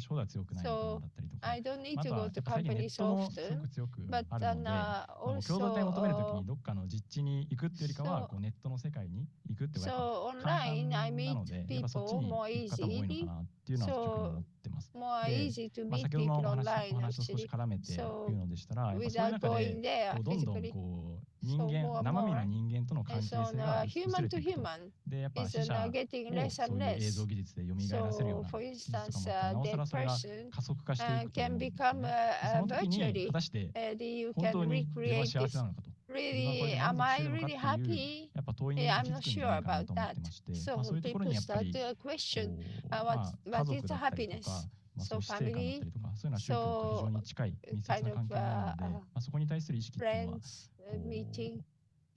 昔ほどは強くないのかな So だったりとか、 I don't need あ to とは go や to っぱ最近ネ companies ットもすご often, く強く but あるので、共同体を求めるとき also にどっかの実地に行くっていうよりかは、 So- こうネットの世界に行くっていうのがやっ so ぱ簡単 online I な meet ので、やっぱそっち people に more 行く方も多いのか easily. なっていうのは率直に思 So ってます。 more で、 easy to まあ、 meet 先ほどの people お online 話と少し actually. 絡めて言う So のでしたら、やっぱそういう without 中 going で there こうどんどん physically. こう So 人 more 間 and 生身な more. 人間との関 And 係 so 性が human 薄れ to ていくと。 human で、やっぱ is 死者 getting を less そう and いう映像 less. 技術で蘇らせるよう So な for 技術と instance, かもあって、なおさ dead らそれが person 加速化していくと思 can うんです become ね。で、その時に virtually 果たして you 本 can 当に自分は recreate 幸せ this. なのかと、自分はこれ Really, で am 満足して I るのかっ really ていう happy? やっぱ問いに I'm 行き not 着くんじゃな sure いかな about と思っ that. てまして、まあ So そういうところ people にやっぱ start り to こ question う、 what, まあ、家 what 族 is だったりとか、 happiness. まあ、 So そういう死生観だった family, りとか、そういうのは宗教と非常 so に近い密接 kind な of 関係にあるので、まあ、そこに対する意識っていうのは friends こ meeting.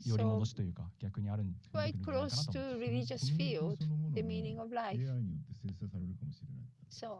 うより So 戻しというか逆にあるん出て quite くるんじゃないかな close と思って to ます。 religious コミュニティ field, そのもの the も meaning of life. AI によって生成されるかもしれない。 So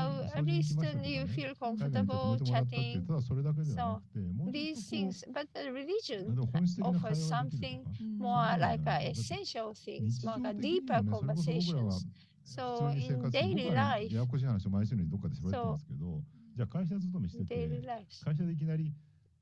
Now, at least you feel comfortable chatting. ただそれだけではなくて、もう These ちょっ things, but the と religion こう本質的な会 offers 話ができる something とか、more そういう like のじゃないですか。 essential 日 things, 常 more 的に deeper はね、それこそ僕らは conversations. 普 So 通に生 in 活して、 daily 僕はね、 life, ややこしい話を毎週にどっかで喋ってますけど、じゃあ会社勤めして daily て、 life. 会社でいきなり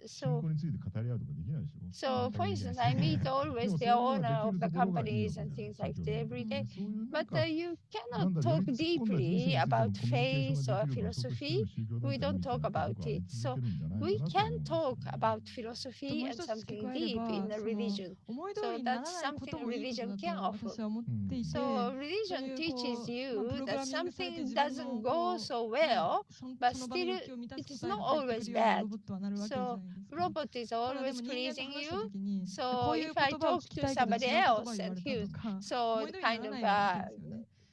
信 So, 仰について語り合うとかできないでしょ。 so いい for 加減に instance, し I て。 meet で always も the そういうのが owner でき of る the ところがいい companies わ and けじゃない things like 宗 that 教 every で。 day. そういうなん But か、 you な cannot んだろう、よ talk り突っ込んだ人生 deeply についての about コミュニケーション faith が or できる場所として philosophy. の宗教団 We 体 don't みたい talk なとこ about があり it. 続 So けるんじゃないか we なと can 思うんですよ talk ね。 about と philosophy もう and 一つ付け something 加えれ deep in ば、 the その religion. 思い通 So りになら that's ないこ something ともいいこと religion だ can と offer. 私は思っていて、 So そう religion いう teaches こう、まあ、 you プログ that ラミングされて something 自分 doesn't の go こ so う、ね、 well, そ but の場の still 欲求を満た it す is 答え not が返ってく always るような bad. ロボットはなるわけじゃ So ないですか。 robot is ただで always も人間と pleasing 話した you. ときに、So こういう if I 言葉を talk 聞き to たいけど somebody 違う言葉 else 言わ and れた he, とか、 so 思い通りにな kind らな of いわけですよね。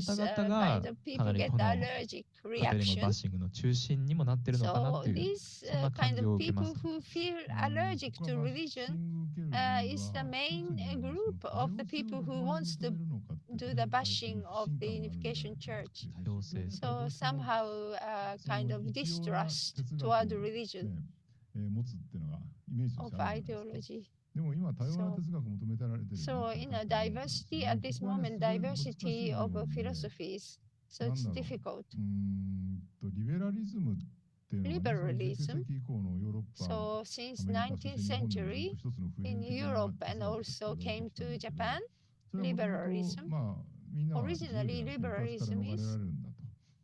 方 serious 々が kind of か people なり get この allergic カテリングバッ reaction. シングの中心にもなってるのかな So っていう these そんな感 kind じを of 受けま people す。 who feel 僕 allergic は to バッ religion シング受ける理由 is the は main 一つに group 多 of 様 the 性を people ど who こまで wants 認 to めるのかっていう do こと the に対す bashing る不 of 信 the 感があるんじゃない unification かなって church. 多様性。 So その somehow そ kind の of 一様な distrust 哲学 toward を、 religion 持つっていうのがイメージとし of てあるじゃないですか。 ideology. でも今多様な So, 哲学求められてるの so は in 確 a かに思ったんですよ diversity ね。 at this ここはね moment, すごい難しい diversity 部 of 分で、 philosophies. So なん it's だろう、 difficult. リベラリズムっていうのがね、その19 Liberalism. 世紀以降のヨーロッパ、 So ア since メリカ、そして 19th 日本でもずっ century と一つの普 in 遍的な Europe 哲 and 学として also 言われ came てきたん to ですけど、 Japan, それはもともと liberalism. まあみんなは自由であ Originally る、抑圧から liberalism 逃れられ is るんだと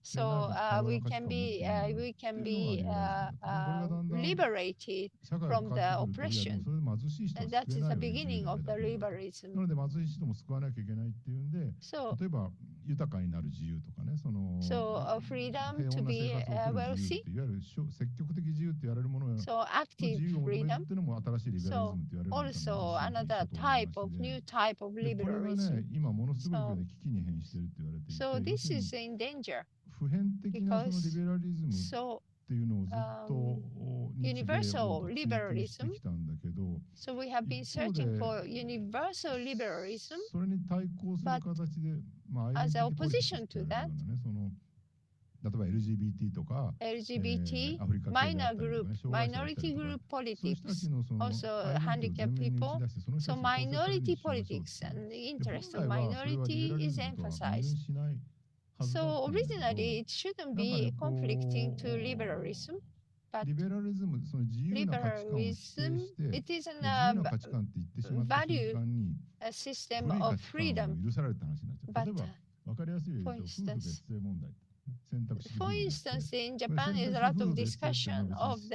So we can be liberated from the oppression. That is the beginning of the liberalism. なので貧しい人も救わなきゃいけないっていうんで、例えば豊かになる自由とかね、freedom to be wealthy. いわゆる積極的自由って言われるものを、So active 自由を求める freedom. っていうのも新しいリベラリズムって言われる Also another new type of これが liberalism. ね、今ものすごい勢いで危機に変してるって言われていて、 So this is in danger 普遍的なそのリベラリズム so っていうのをずっと日米欧が追求してきたんだけど、 so we have been searching for universal liberalism. それに対抗する形で、as an opposition to that, 例えば LGBT とか LGBT, アフリカ系であったりとかね、 minority group そういう人た politics, ちのその also アイデンティティを handicapped 前面に people. 打ち出して、その人 So たちを構成されるように minority しましょう politics and the で、 interest 本 of 来はそれはリベ minority ラリ is ズムとは矛盾 emphasized. しないはずだ So ったんだけど、 originally it shouldn't be conflicting to liberalism, but リベラリズム、その自由な価値観を否定して、 liberalism, it is 自由な an 価値観って言ってしまった瞬 value 間に、 a 古 system い価 of 値観 freedom. を許されるって話になっちゃう。 But 例えば、わかりやすいように言う for と、夫婦 instance, 別姓問題。選択式夫 for 婦別姓。 instance, in Japan is a lot of discussion of the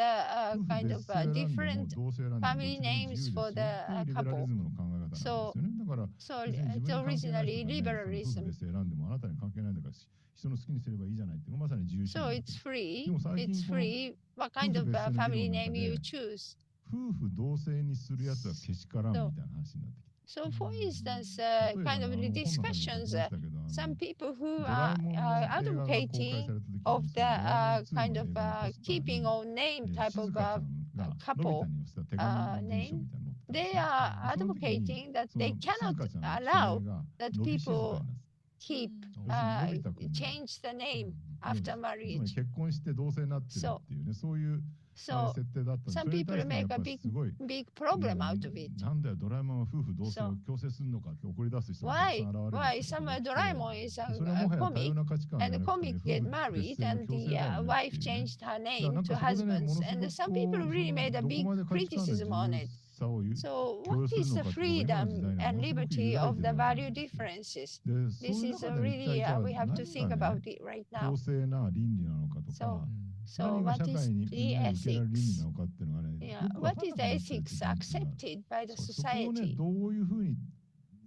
夫婦 kind 別 of 姓選んでも different 同姓選んでもどっちでも family 自由 names ですよ for っていう the リベラリ couple. ズムの考え方なんですよね。だから、 So 別に it's 自分に関係ない originally 人がね、その夫婦 liberalism. 別姓選んでもあなたに関係ないんだから、人の好きにすればいいじゃないっていうのがまさに自由主義 So なんで it's す。 free. でも最近 It's この free. What kind of 夫婦別姓の family 議論の name 中で you choose? 夫婦同姓にするやつはけしからんみたいな話になってきて。 So for instance, 例えば kind ね、 of 本の中にも書き discussions, ましたけど、 some people ド who ラ are えもんの映画が公開された時に、 advocating of そ the のドラえもん2 kind の of 映画のポスター keeping に、 on name 静 type 香 of ちゃんがのび太 couple に寄せた手紙の文章みたいなの載ってたんです they ね。 are でその時に advocating that その they 静 cannot 香ちゃんの地 allow 名が that のび静か people になって keep 要するにのび太くんが change the name つ after まり marriage. 結婚して同姓になってるっていうね、そういう So 設定だったんで、 some それに対 people してやっ make ぱ a りすごい big problem out of it. なんだよ、ドラえもんは夫婦同姓を強制するのかって怒り出す人がたくさん Why? 現れる Why? ってこと some が起きて、 Doraemon is それはもはや多 comic 様な価値観 and じ the ゃなくて、 comic 夫 get 婦別 married 姓の and 強制 the だよね wife っていうね。 changed her だから name なん to かそこでね、も husbands のす and ごく some こ people う、そ really の made a どこ big まで価値観で自 criticism on 由 it. さを許 So 許 what する is の the かっていうのが今の時 freedom 代には and ものすごく liberty 揺らい of で the るわけ value なんですよ。 differences? で、そう This いう is 中で一 really 体じゃあ we have to 何 think が about ね、 it right now. 公正な倫理なのかと So か、 so 何が what 社 is 会に the みんなに受けられる倫理 ethics? なのかっていうのがね、 Yeah, よくわ what かん is な the くなっちゃうって ethics いうか、 accepted by the そこをね、 society? どういうふうに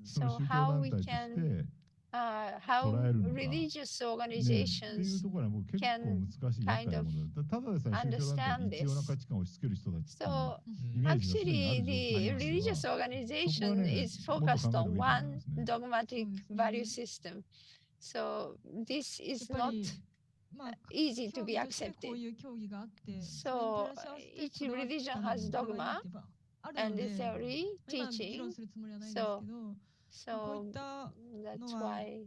その So 宗教 how 団 we 体とし can て how 捉えるのか、 religious ね、っていう organizations ところはもう結構 can 難しい厄介なことだ。ただでさえ宗教団体 understand に一様な this. 価値観を押し付ける人たちっていうのは So イメージがすでにあ actually, る状況 the にある religious のは、 organization ね、 is もっと考 focused えた方 on がいいと思いますね。 one dogmatic そうですね。 value system. So this やっ is ぱ not り、まあ、 easy to 競 be 技としてこう accepted. いう競技があって、 So それに照らし合わせて each これは religion これ has はいい dogma ってやっぱあるの and で、 theory 今議論 teaching. するつもりはないんですけど、こうい So ったの that's は、 why.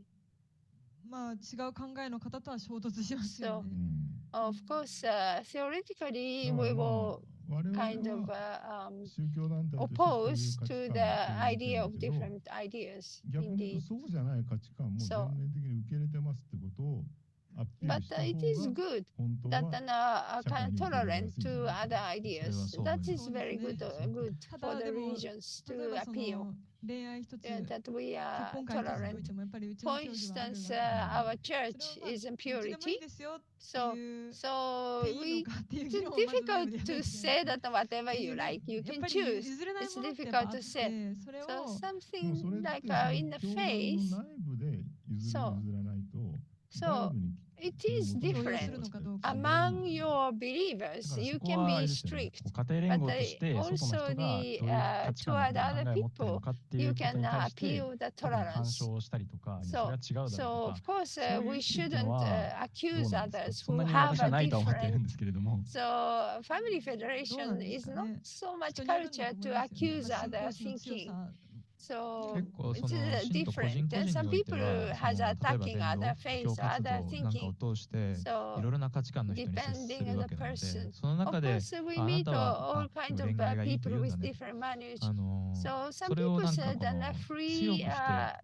まあ、違う考えの方とは衝突しますよ So ね。of course, theoretically だか we らまあ will 我々 kind of は宗教団体としてそういう oppose 価値 to 観 the を受け入れて idea る of んだけど、 different ideas. 逆に言う Indeed. とそうじゃない価値観も全面的に受け入れてますってことをアピー But ルした方 it is が good 本当 that は are kind of tolerant to other ideas. それはそう思います。 That is very good, good た for だ the でも、 religions 例え to ばそ appeal. の恋愛一つ、 Yeah, that we 結 are 婚観一つにお tolerant. いてもやっぱりうち For の教義はある instance, わけで、 our それ church はまあ is in どっちでもいい purity. ですよって So, いう、 so でいい we のかっていう it's 議論をまずない difficult のではない to と say that whatever you や like, you っ can ぱり choose. 譲れない It's ものってやっぱ difficult あっ to て、 say. それ So を、でも something それって like その in the 教団の face. 内部で譲る So 譲らないと So 外部に it それを is 求める different 人たちって among your だ believers. から You そこ can はあ be れですよね。 strict. こう家庭連 But 合として外の人 also がどういう the 価値観 toward だったり other 考えを持っている people, のかってい you うことに can 対して appeal the 特に干 tolerance. 渉したりとか、いや So, それは違うだ so ろう of とか、 course, そういう we 意識っていう shouldn't のはどう accuse なんですか。 others そんな who に have 私は a ないと思っているん different. ですけれども。 So family どうなん federation です is か not ね。 so much 人によるんだ culture と to 思いますよね。 accuse まあ、信 other 仰心の強 thinking. さ So 結構 it's その信徒個 different. 人個 And 人 some において people は、そ has の例えば attacking 伝 other 道、布 faith, 教活 other 動なんか thinking. を通して、い So ろいろな価値観の人に接す depending る on わ the けなので、 person. その Of 中で、 course, we あな meet たは、 all で kinds も of 恋愛がいいと people 言うんだ with ね。 different values. So some それを people なんか said こ that の a 強 free くして、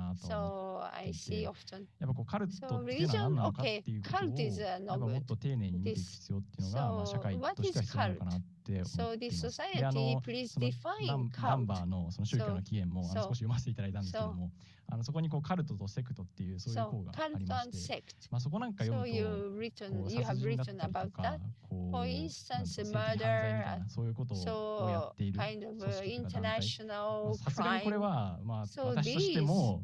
なとは思 So って I い see て、 often. やっぱこうカルト So っていうのは何なのかっ religion, ていうことを cult is やっ no ぱもっ good. と丁寧に見ていく This, 必要っていうのが、社 so 会 what として is は必要なのか cult? なって思 So って the います。で、 society, please その define ナンバー cult. のその宗教の起源も So 少し読ませていただいたんですけども、そこにこうカルトとセクトっていうそういう So 項があ cult りま and して、 sect. そこなんか読 So むと you 殺 have 人だっ written たりと about か that. こ For うなん instance, 性的犯罪みたい murder. なそういうことをやっ So ている kind of 組織というか団体、 international さすがにこれ crime. は So 私としても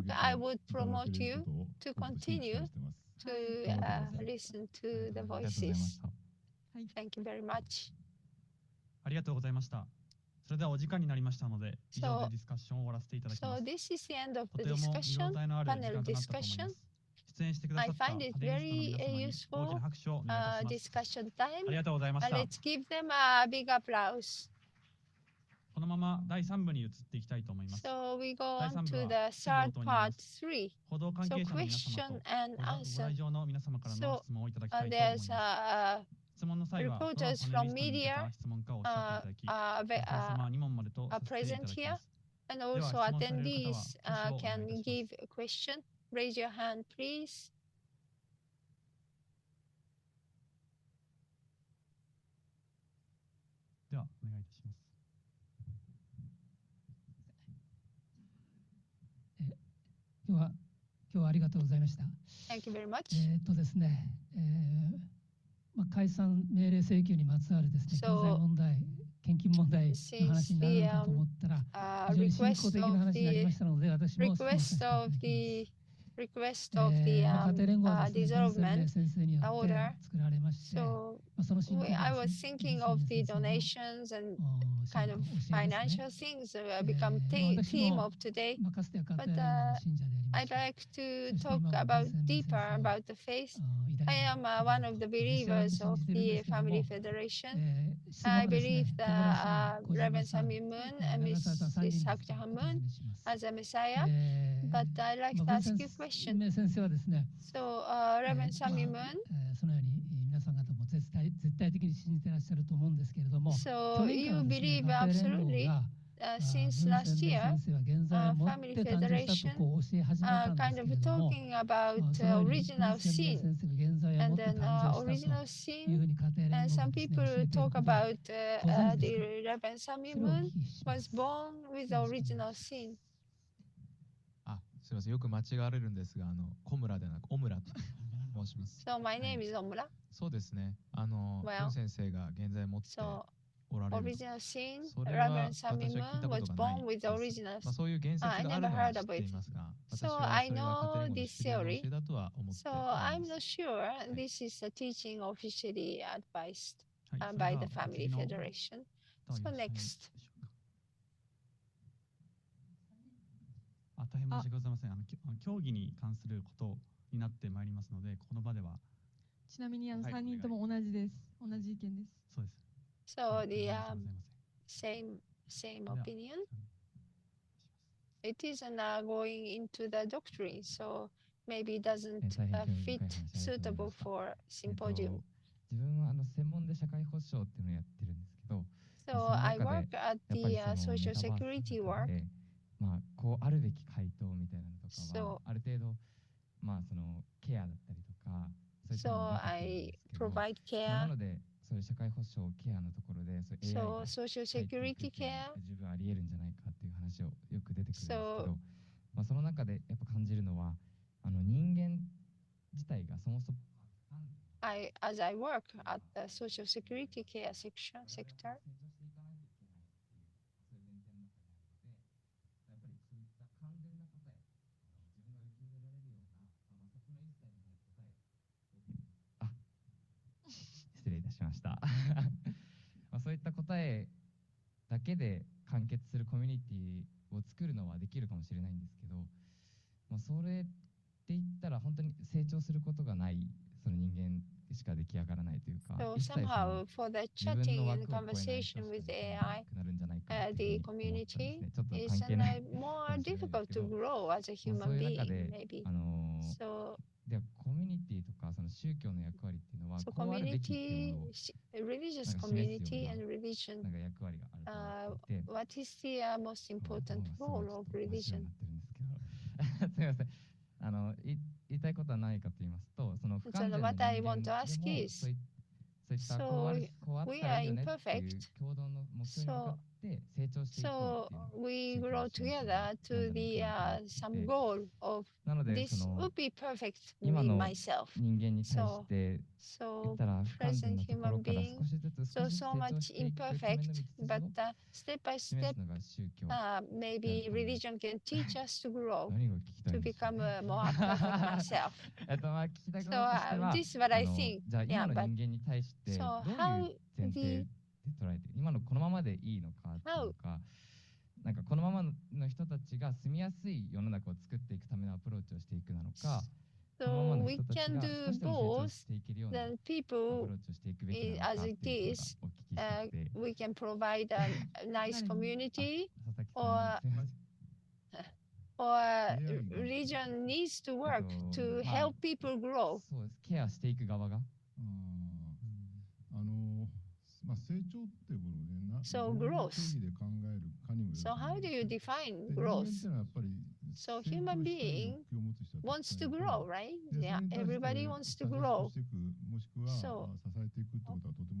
I would promote you to continue to はい listen to the ありがとうございまし voices. た。Thank you very much. ありがとうございました。それではお時間になりましたので、以上でディスカッションを終わらせていただきま So す。 this is the end of と the ても見応 discussion, えのある時 panel 間となったと思い discussion. ます。出演してくだ I さったパ find ネ it リストの very 皆様に大 useful きな拍手をお願いいたします。 discussion time. ありがとうございました。 Let's give them a big applause. このまま第3部に移っていきたいと思います。 So we go 第 on 3部 to は the 質疑応 third 答になりま part す。 3. 報道関 So 係者の皆様 question と and ご answer. 来場の皆様からの So 質問をいただきたいと思いま there's す。 a 質問の際は、どのパネリ reporters スト from に向け media た質問かをおっしゃっていただき、 uh, お一人様2問までとさ are せていた present だき here. ます。 And では、 also 質問される方は attendees 挙手をお願いいた can します。 give a question. Raise your hand, please. はお願いいたします。今日はありがとうございました。Thank you very much. ですね、解散命令請求にまつわるですね、経済問題、献金問題の話になるのかと思ったら、非常に深刻的な話になりましたので、私も質問させていただきます。request of the 家庭連合はですね、文鮮明 dissolvement 先生によって order. 作られまして、 So その進行 I が was ですね、 thinking of the donations and 信 kind 仰 of 教えですね。 financial things become 私 theme も of today. かつては家 But 庭連合の信者でありま I'd した。 like to そして talk 今も about 文鮮明先 deeper 生 about the faith. 偉 I 大な am one of the メシアだと believers 信 of じてるんで the すけど Family も、 Federation. 質問 I はです believe ね、 that 小室さん、小 Reverend 島さん、 Sami Moon and 長澤さん3 Mrs. 人 Hak ですね、 Jahan お尋 Moon ねします。 as a Messiah. But I'd like to 文 ask 鮮 you a question. 明先生はですね、 So Reverend Sami Moon. そのように皆さん方も絶対的に信じてらっしゃると思うんですけれども、 So 去年から you ですね、 believe 家庭連合 absolutely が since 文 last 鮮明 year, 先生は現在をもっ Family て誕生したと Federation こう教え始めたんで kind す of けれども、 talking about そのように original 文鮮明 sin 先生が現在をも and って then 誕生した original という sin. ふうに家庭連 And 合が some ですね、 people 教えている talk ことを about ご存知 the ですか？ Reverend Sami それをお Moon 聞きしま was す。 born with よろしくお願いし original ます。 sin. すみません、よく間違われるんですが、小村ではなく、小村と申します。 So my はい name is Omura. そうですね。Well, 文先生が現在持って So おられると。 original sin, それは Reverend Sami 私は聞い Moon たこ was とがない born with です。original そういう言説 I がある never のは heard 知っ of て it. いますが、 So 私は I それは know 家庭連合の this 主流の theory. 教えだとは思って So おり I'm ます not sure this is a teaching officially advised はい、それ by で the は Family 次の Federation. 方 So いらっしゃいま next. すでしょうか。大変申し訳ございません。競技に関することになってまいりますので、この場では。ちなみにはい3人とも同じです。同じ意見です。そうです。 So the 申し訳ございません。 same では opinion. It isn't going into the doctrine, so maybe it doesn't 大変興味 fit 深い話ありがとうござい suitable ました。 for symposium. 自分は専門で社会保障っていうのをやってるんですけど、 So その I 中 work で at やっぱ the りその social メタバース security の work. 中で、こうあるべき回答みたいなのとかは So ある程度そのケアだったりとかそういった So のを分かってるん I ですけど、 provide な care. のでそういう社会保障ケアのところでそういう AI が So social 入ってい security くっていうの care. は十分ありえるんじゃないかっていう話をよく出てくるんですけ So ど、その中でやっぱ感じるのは人間自体がそもそもas I work at the social security care sector. 失礼いたしました。そういった答えだけで完結するコミュニティを作るのはできるかもしれないんですけど、それって言ったら本当に成長することがないその人間しか出来上がらないというか、 So 一切その somehow for the 自分 chatting の and 枠を超えない人 conversation しか with できな AI, くなるんじゃないかっていう the ふうに思ったん community ですね。ちょっと is 関係ない more かもしれないんです difficult け to ど、 grow as a そう human いう中 being, で maybe. So ではコミュニティとかその宗教の役割っていうのは So こうあるべきっていう community, ものを religious なんか示すよ community うな and religion, なんか役割があると思っていて、 what is the most important すごい role of ちょっと真っ白 religion? になってるんですけどすみません。言いたいことは何かと言いますと、その不 So 完全な what I 人間 want で to も ask そうい is, ったこうあったらいいよねっていう共同の目標に向かって成長していこう so っていうのが we 宗教 grow の示す together なん to じゃない the かなと some 思っていて、 goal of なので this その would be perfect 今 in の myself. 人間に対して言 So ったら不完全 present なところ human から being, 少しずつ so 成 so 長 much していくための imperfect, 道 but 筋を step by 示 step, すのが宗教。 maybe religion can teach us to grow, 何が聞きたい to んですか become more perfect myself. 聞きたいこ So ととしては、 this is what I think. じゃあ Yeah, 今の but 人間に対してど so ういう how 前提 the で捉えてる、今のこのままでいいのかっていうか、なんかこのままの人たちが住みやすい世の中を作っていくためのアプローチをしていくなのか、このまま so の we 人たち can が do 少しでも成長 both. していけるようなア Then プ people ローチをしていくべきなのか as って it いう is, ことがお聞きしたくて、 we can provide a nice community, 佐々木さんにすいません。 or religion needs to work to help people grow. そうです。ケアしていく側が。成長っていうものをね、ど So ういう growth. 定義で考えるかにもよる So と思 how うん do です you ね。 define で人間っ growth? ていうのはやっぱり So 成長 human したい being 欲求を持つ人たち wants ってい to うのは grow, right? でそれ Yeah, に対して everybody wants to サジェスト grow. していく、もしくは So 支えていくってことはとても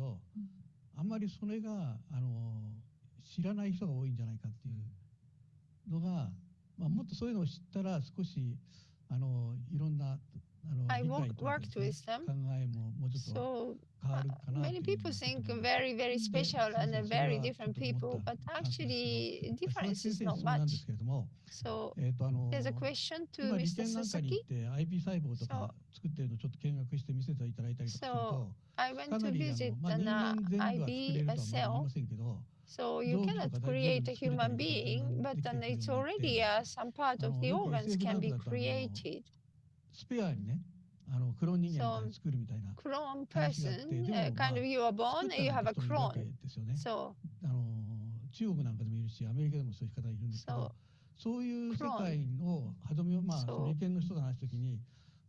ど、あんまりそれが知らない人が多いんじゃないかっていうのが、もっとそういうのを知ったら少しいろんなI 理解とか worked ですね、 with them. 考えももうちょっと So 変わるかなっていう many の people をちょっ think と思います。 very, very で、 special 先 and 生、 a それ very はちょっ different と思 people, った but 感想ですけど、 actually 佐々木 difference 先 is 生に not 質問なんで much. すけれども、 So えっと there's a question to 今、理 Mr. 研なんかに行 Sasaki. って IP 細胞と So か作ってるのをちょっと見学して見せていただいたりとかする So と、 I went かな to り visit 人 an 間全部は作れ IB る a とはまだ言い cell. ませんけど、 So you 臓器と cannot か大丈夫 create に a 作れた human りとかだんだ being, ん but できて then くるよ it's うになって、 already some part of the よく organs SF can なんか be だとcreated. スペアにね、クローン人間みたい So に作るみたいな clone 話があって、 person, でも kind of you are 作 born っ and た you なん have て a 人もいるわけ clone. ですよね。 So 中国なんかでもいるし、アメリカでもそういう方がいるんですけ so ど、そういう世 clone. 界の歯止めを、その So 理研の人と話すときに、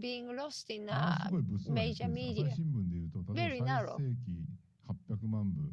being lost in ものすごい部数がです major ね、朝日 media. 新聞でいうと、例え Very ば narrow. 最盛期800万部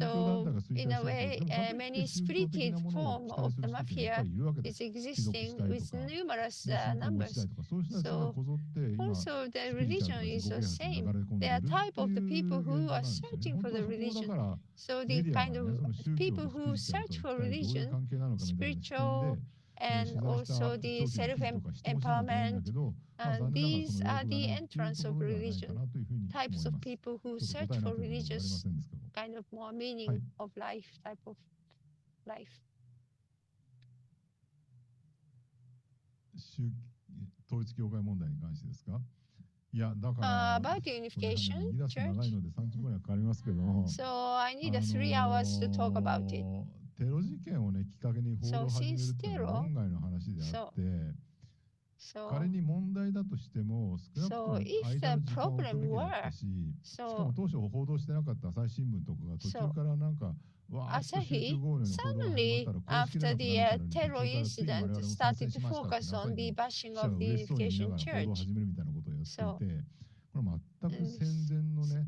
So, in a way, many spirited form of the mafia is existing with numerous numbers. So, also the religion is the same. There are type of the people who are searching for the religion. So the kind of people who search for religion, spiritual, and also the self-empowerment, and these are the entrance of religion. Types of people who search for religious kind of more meaning of life, type of life. 統一教会問題に関してですか？いや、だから、about unification, 言い出すと長いので30分ぐらいかかりますけど、So I need 3 hours to talk about it. テロ事件をね、きっかけに報道を始めるっていうのは論外の話であって、仮に問題だとしても、少なくとも間の時間を置くべきだったし、しかも当初報道してなかった朝日新聞とかが途中からなんか、Asahi, suddenly after the terror incident, started to focus on the bashing of the Unification Church. So, これ全く戦前のね、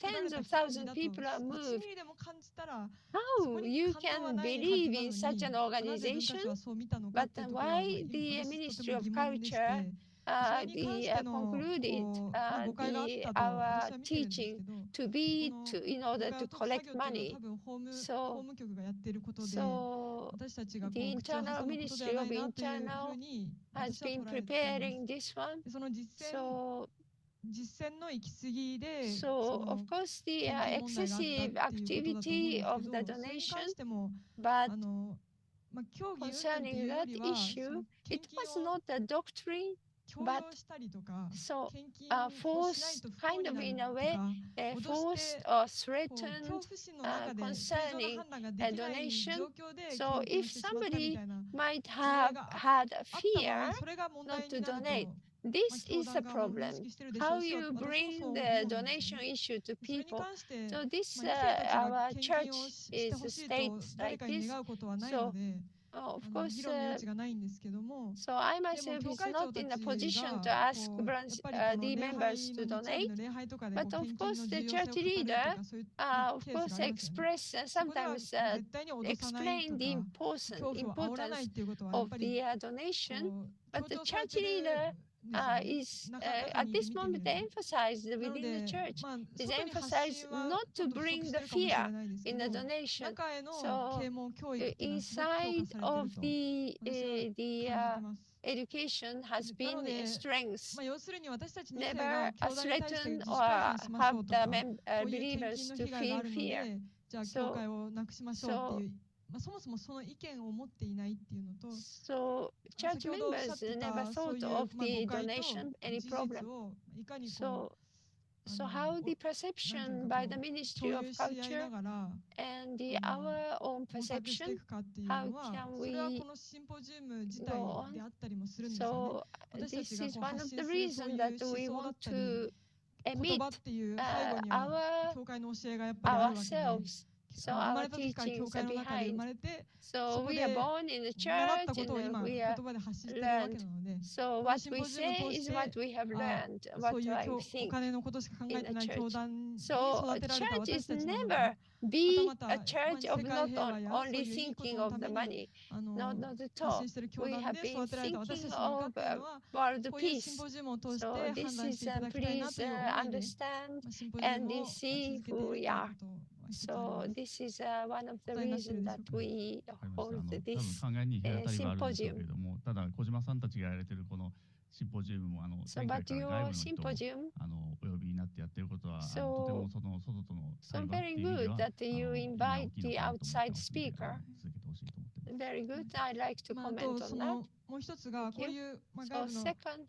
tens of thousands of people are 1 moved. ミリでも感じたら、 How you can believe in such an organization? But why the Ministry of Culture concluded our teaching to be in order to collect money. So the internal ministry of internal has been preparing this one. So of course the excessive activity of the donation, but concerning that issue, it was not a doctrine, but forced, kind of in a way, forced or threatened concerning a donation. So if somebody might have had a fear not to donate, this is a problem. How you bring the donation issue to people. So this, our church is states like this. So of course, so I myself is not in a position to ask the members to donate, but of course the church leader, of course, express sometimes explain the importance of the donation, but the church leader is at this moment emphasized within the church is emphasized not to bring the fear in the donation. So inside of the education has been strength, never threaten or have the believers to feel fear. So church members never thought of the donation any problem. So how the perception by the Ministry of Culture and our own perception, how can we go on? So this is one of the reasons that we want to emit ourselves. So our teachings are behind. So we are born in the church and we are learned. So what we say is what we have learned, what I think in the church. So a church is never be a church of not only thinking of the money, not at all. We have been thinking of world peace. So this is, please understand and see who we are. So this is one of the reasons that we hold this symposium. So, but your symposium, so very good that you invite the outside speaker. Very good. I'd like to comment on that. So second,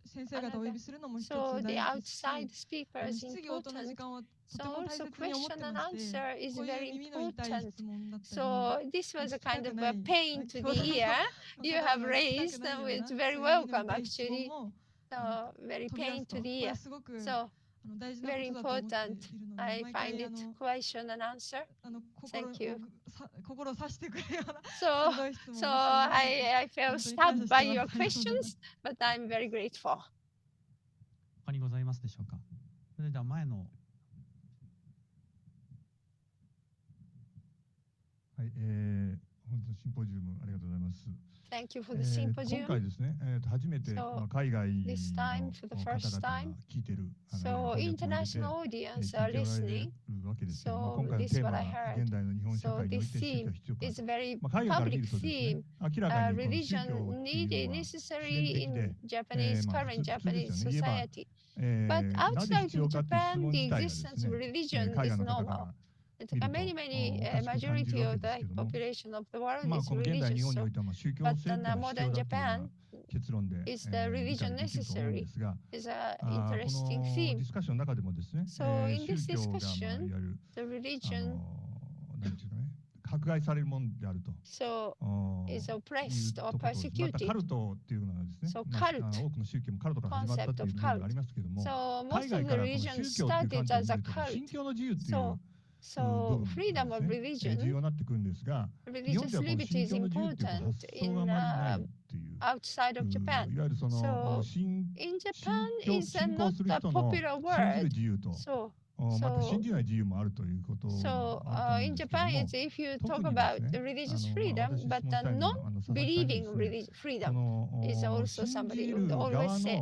so the outside speaker is important. So also question and answer is very important. So this was a kind of a pain to the ear you have raised, and it's very welcome actually. So very pain to the ear. So very important. I find it question and answer. Thank you. So I felt stabbed by your questions, but I'm very grateful. 他にございますでしょうか。それでは前の。はい、本日のシンポジウムありがとうございます。Thank you for the symposium. 今回ですね、初めて海外の方々が聞いている。So international audience are listening. So 今回のテーマは現代の日本社会において宗教が必要か。is very public theme. Religion needed necessary in Japanese current Japanese society. But outside of Japan, the existence of religion is normal. Many majority of the population of the world is religious. But in modern Japan, is the religion necessary? Is an interesting theme. So in this discussion, the religion so is oppressed or persecuted. So cult, concept of cult. So most of the religion started as a cult. So freedom of religion, religious liberty is important in outside of Japan. So in Japan is not a popular word. So in Japan, it's if you talk about the religious freedom, but the non-believing freedom is also somebody would always say.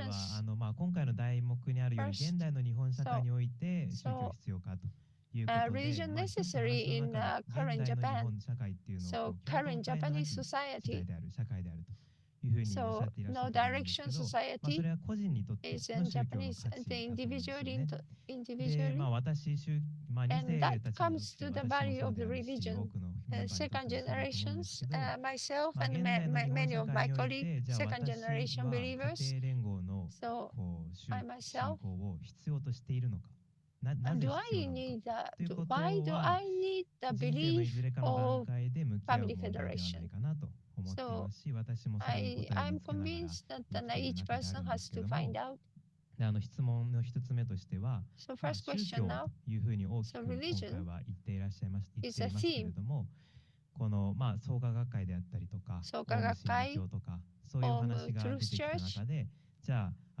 directions. 今回の題目にあるように、 First, 現代の日本社会において宗教必要かということで、 religion necessary in current 現代の日 Japan. 本社会っていうの So を共同 current 体のな Japanese き時 society. 代である、社会であるというふうにおっしゃ So っていらっしゃ no ると思うんですけ direction ど、そ society れは個人にとっての is 宗 in 教の価 Japanese, 値だと the 思うんですよ individually, ね。で、individually. 私、2 And 世 that たちにと comes って、 to the 私も value そう of で the あるし、 religion. 多くのメンバーにとって Second もそうだと思うんです generations, けど、 myself 現 and 代の日本 many 社 of 会 my におい colleagues, て、じゃあ second 私 generation は believers. 家庭連合の So 信 myself, 仰を必要としているのか、なぜ do I 必要なのか need ということ why do は、 I need the 人生のい belief ずれかの段 of 階で向き合う family 問題ではない federation? かなと思ってい So ますし、私もそれに答えを I'm 見つけながら convinced that 生きている each 中であ person るんで has すけ to ども、 find out. で質問の一つ目としては、 So 宗 first question 教 now というふうに大き So く今 religion 回は言っていらっしゃいますけ is a れ theme. ども、この創価学会であったりとか、創オウム価学会真理教とか、そういう話が Truth 出てきた Church 中で、じゃあ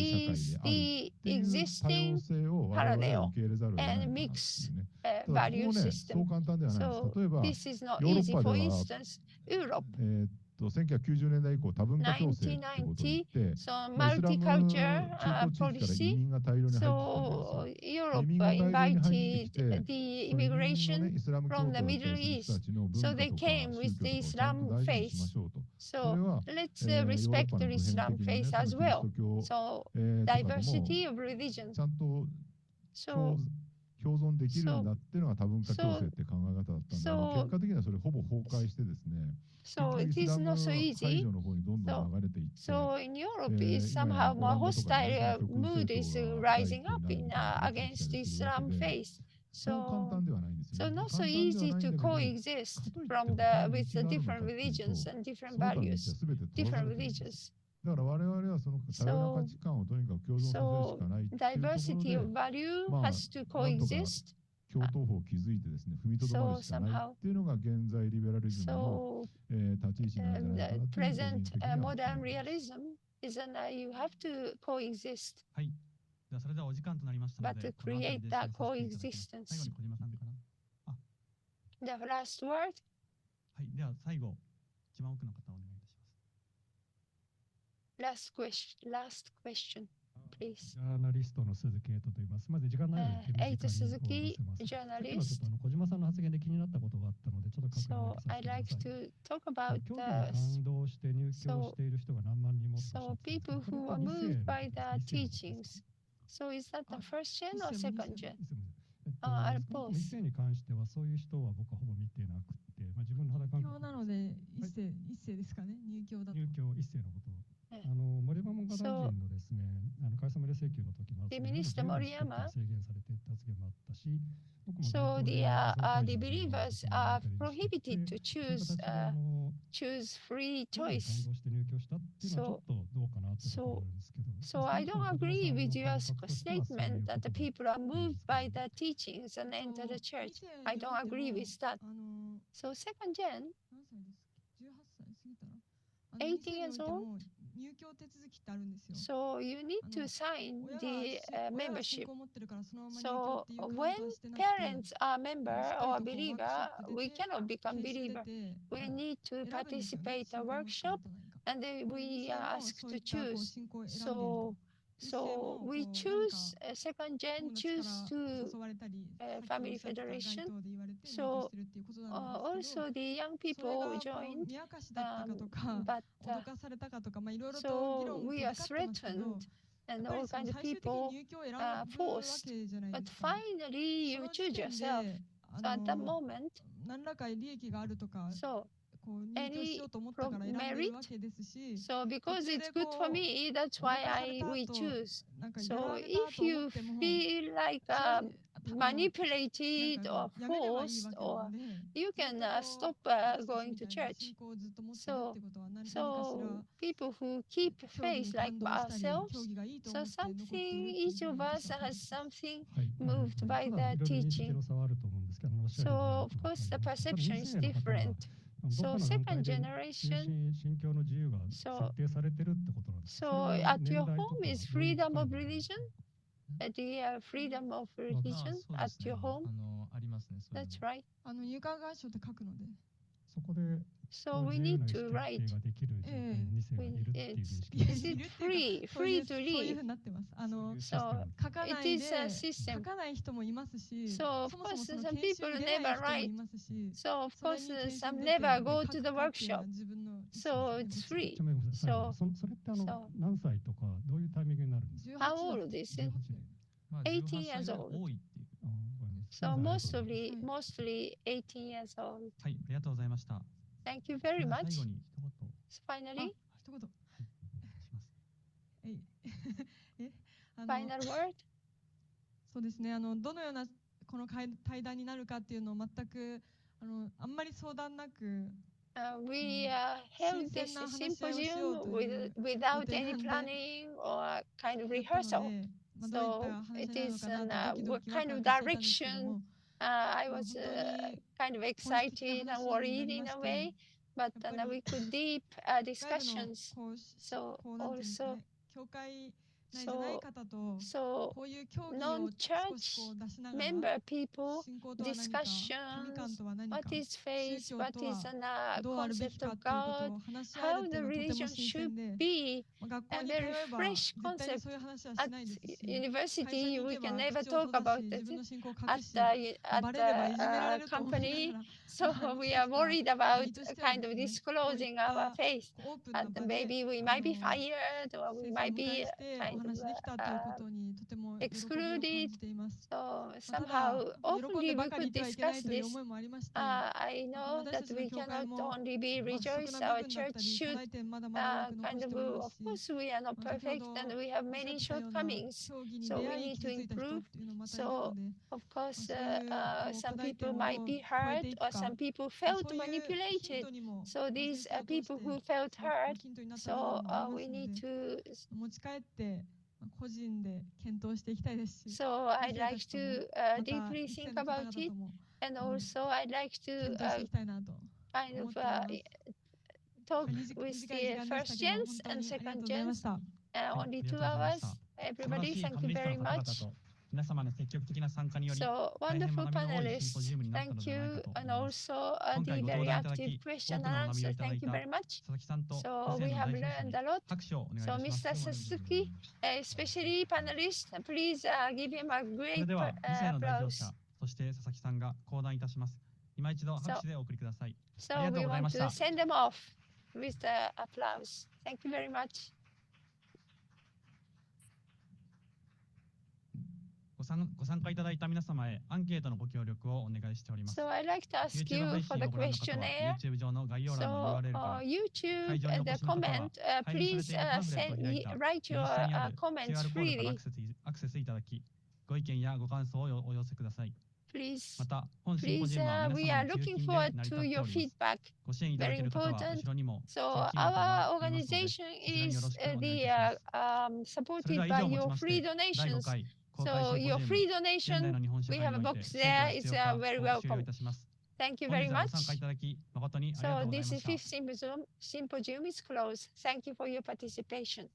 is ある the っていう多様 existing 性を我々は parallel 受け入れざるを得ない and かなってい mix うね。 uh, ただこ value こね、そ system. う簡単ではないです。 So 例えば、 this is not ヨーロ easy. ッパで For は、 instance, Europe 1990年代以降、多文化共生ってことを言っ1990, て、 so イスラム multicultural 中東地域から移 policy. 民が大量に入ってきたんですよ。 So 移 Europe 民が大量に入ってき invited て、 the その移民の immigration ね、イスラム教 from 徒 the だったり Middle する人た East. ちの So 文化 they とか came 宗 with 教 the とかをちゃんと Islam 大事にしま faith. しょうと。そ So れは、 let's ヨーロッ respect パの the 普遍 Islam 的なね、 faith その as キリス well. ト教、 So とかとも diversity of religion. ちゃんと So 共存できるんだっていうのが多文化共生って考え方だったんで、結果的にはそれほぼ崩壊してですね、 So 結 it 局イス is ラム not so 排 easy. 除の方にどんどん流れていって、 So in Europe, 今 is や somehow オ more ランダとかね、 hostile 極右 mood 政 is 党が第一 rising 党に up なるみ in たいなのが起きてき against たりするわけ Islam で、 faith. そう簡 So 単ではないんですよ so ね。 not 簡 so 単では easy ないんだ to けど、 coexist かといって from 他 the に with 道 the があるの different かっていうと、 religions and different その他の道は values, 全て閉ざさ different れてるんですよ。 religions. だから我々はその多様な価値観をとにかく共存させるし So かないっていうところ diversity で、 of value まあ has to なんとか coexist. 共闘法を築いてですね、踏みとどま So るしかない somehow, っていうのが現在リベラリズムの、 so 立ち位置なんじゃないかな the というふうに個人 present 的には思い modern ます。 realism isn't you have to coexist. はい。ではそれではお時間となりましたの But で、 to この辺 create りで that 締めさせていただきます。最後 coexistence. に小島さんから。 The last word? はい。では最後、一番奥の方お願いいたします。 Last question, please. ジャーナリストの鈴木瑛斗と言います。まず時間ないので手短に終わらせます。さっきのちょっと小島さんの発言で気になったことがあったので、ちょっと確認を So させ I'd てくだ like さい。 to talk about 教義に感動して入教している人が何万人もおっしゃ so っているんですけ people ど、これ who は are 2世 moved の by こと the 2世のことですか？ teachings. So is that the first gen or 一世も second 二世 gen? もBoth. 2世に関してはそういう人は僕はほぼ見てなくて、自分の肌感入覚教なので一世ですかね、入教だと。入教1世のことを。森山文科大臣のですね、解散命令請求の時の発言で自由なスペクトが制限されていた発言もあったし、僕も So 外 the 交で believers are prohibited to choose free 教義に choice. 感動して入教したっていうのはちょっとどうかなってところなんですけど。 So I don't agree with your statement that the people are moved by the teachings and enter the church. I don't agree with that. So second gen, 何歳ですか？18歳過ぎたら 18 years old. 入教手続きってあるんですよ。 So you need to sign 親が the 親が membership. 信仰を持ってるからそのまま入教 So っていうカウント when はしてなくて、 parents are member しっか or りとこう believer, ワークショップ we 出て cannot become 研修 believer. 出て We need to 選ぶんですよね。 participate 信 a 仰を持つか workshop 持たないか。 and then この we 二世 are も asked そう to いったこう choose. 信仰を選んでいると。 So we choose second gen, choose to family federation. So also the young people joined, but so we are threatened and all kinds of people forced. But finally you choose yourself. So at that moment, 何らか利益があるとか、 so こう入居しようと思ったから選んでるわけですし、 so because it's good for me, that's why we choose. So if you feel like manipulated or forced, or you can stop going to church. So people who keep faith like ourselves, so something, each of us has something moved by the teaching. So of course the perception is different. So second generation, so at your home is freedom of religion? The freedom of religion at your home? ありますね。That's right. 入管願書って書くので。そこで So we need to write. Is it free to そういう read? ふうになってます。So 書かな it い is a で system. 書かない人もいますし、 So of そもそも course その some 研修 people に出ない never 人も write. いますし、 So of それ course に研修 some に出て never go 書 to く the かっていうのは workshop. 自分の意思 So です it's free. それって何歳とかどういうタイミングになるんですか？ How old is it? 18 years old. 多いっていう。 So mostly 18 years old. はい、ありがとうございました。 Thank you very 最 much. 後に一言 Finally, 一言。します。final word. そうですね。どのようなこの対談になるかっていうのを全くあんまり相談なく。We held this symposium without any planning or kind of rehearsal. So it is what kind of direction. I was kind of excited and worried in a way, but we could deep discussions. So also, 教会内じゃない方と so こういう競技を少 non-church しこう出しながら member people 信仰とは何か、神観 discussions とは何か、 what is 宗 faith, 教 what とは is an どうあるべき concept か of っていうことを God, 話し合え how るって the いうのはとて religion も新 should 鮮で、 be 学校 a に通 very えば fresh 絶対に concept. そういう話はし At ないですし、会社 university, に行 we けば can never 口調 talk とだ about し、 it. 自分の信仰を隠 At し、 the バレればいじめられると思いなが company, ら、 so we are worried about kind of disclosing our faith. オープンな And 場で maybe we might be fired or we 先生を might 迎 be えしてお kind of 話できたということにとても喜びを感 excluded. じています。 So ただ somehow 喜んで openly ば we かり could いてはいけな discuss いという this. 思いもありまして、 I know 私 that たちの we 教会 cannot も only be 不足 rejoice な our 部分だっ church たり、課 should 題点まだまだ多く残 kind して of おりま of すし、 course we are not 先ほ perfect ど and we お have っしゃ many ってたような shortcomings. 教義に So 出 we 会い need 気 to づいた人 improve. っていうのもまたいる So ので、 of course そういうこう some 課題 people 点 might を be 超え hurt ていく or か、 some people そう felt いうヒン manipulated. トにも So 先 these 生を通し people て who felt すごく hurt, ヒントになった部分 so もありま we すの need で、 to 持ち帰って個人で検討していきたいですし、 so 先 I'd 生た like ちとも to また deeply 一世 think の方 about 々 it とも and also I'd like to 検討していきたいなと kind 思 of っています。talk with the first gens and second gens. Only 2 hours. Everybody, thank you very much. 皆様の積極的な参加により、 So 大変 wonderful 学びの多いシンポジウム panelists. になったの Thank ではない you. かと思 And います。 also 今 the 回ご very 登壇いただ active き、 question 多くの and 学びを answer. いただ Thank い you た very much. 佐々木さんと So 以 we 前の have 代表者 learned に a lot. 拍手をお願いい So たします。 Mr. Sasaki, especially panelists, please give him a そ great れでは、2世の代表 applause. 者、そして佐々木さんが講談いたします。今一度拍手でお送りください。 So ありがとう we ござい want まし to た。 send them off with the applause. Thank you very much. ご参加いただいた皆様へアンケートのご協力をお願いしております。 So I'd like to ask YouTube you 配 for 信 the をご覧の方は questionnaire. YouTube 上の概要欄 So の URL から YouTube 会場にお and 越 the しの方は comment, 配布され please ているパンフレットを開いた write 右 your 下にある comments QR コードから freely. アクセスいただき、ご意見やご感想をお寄せください。 Please, また、本シンポ please, ジウムは we 皆 are 様の寄付 looking 金で forward 成り立 to って your おります。 feedback. ご支援いただ Very ける方は important. 後ろにも So 送金箱が our ありますので、 organization そちらに is よろしくお願いいたします。それ supported では以 by 上をもち your まし free て、第5 donations. 回公開 So シン your ポジウム free 現代 donation, の日本社 we 会 have に a おいて box 宗教 there. は It's 必要か very を終了い welcome. たします。 Thank you 本 very 日はご参加い much. ただき誠にありが So とうござい this ました。 fifth symposium is closed. Thank you for your participation.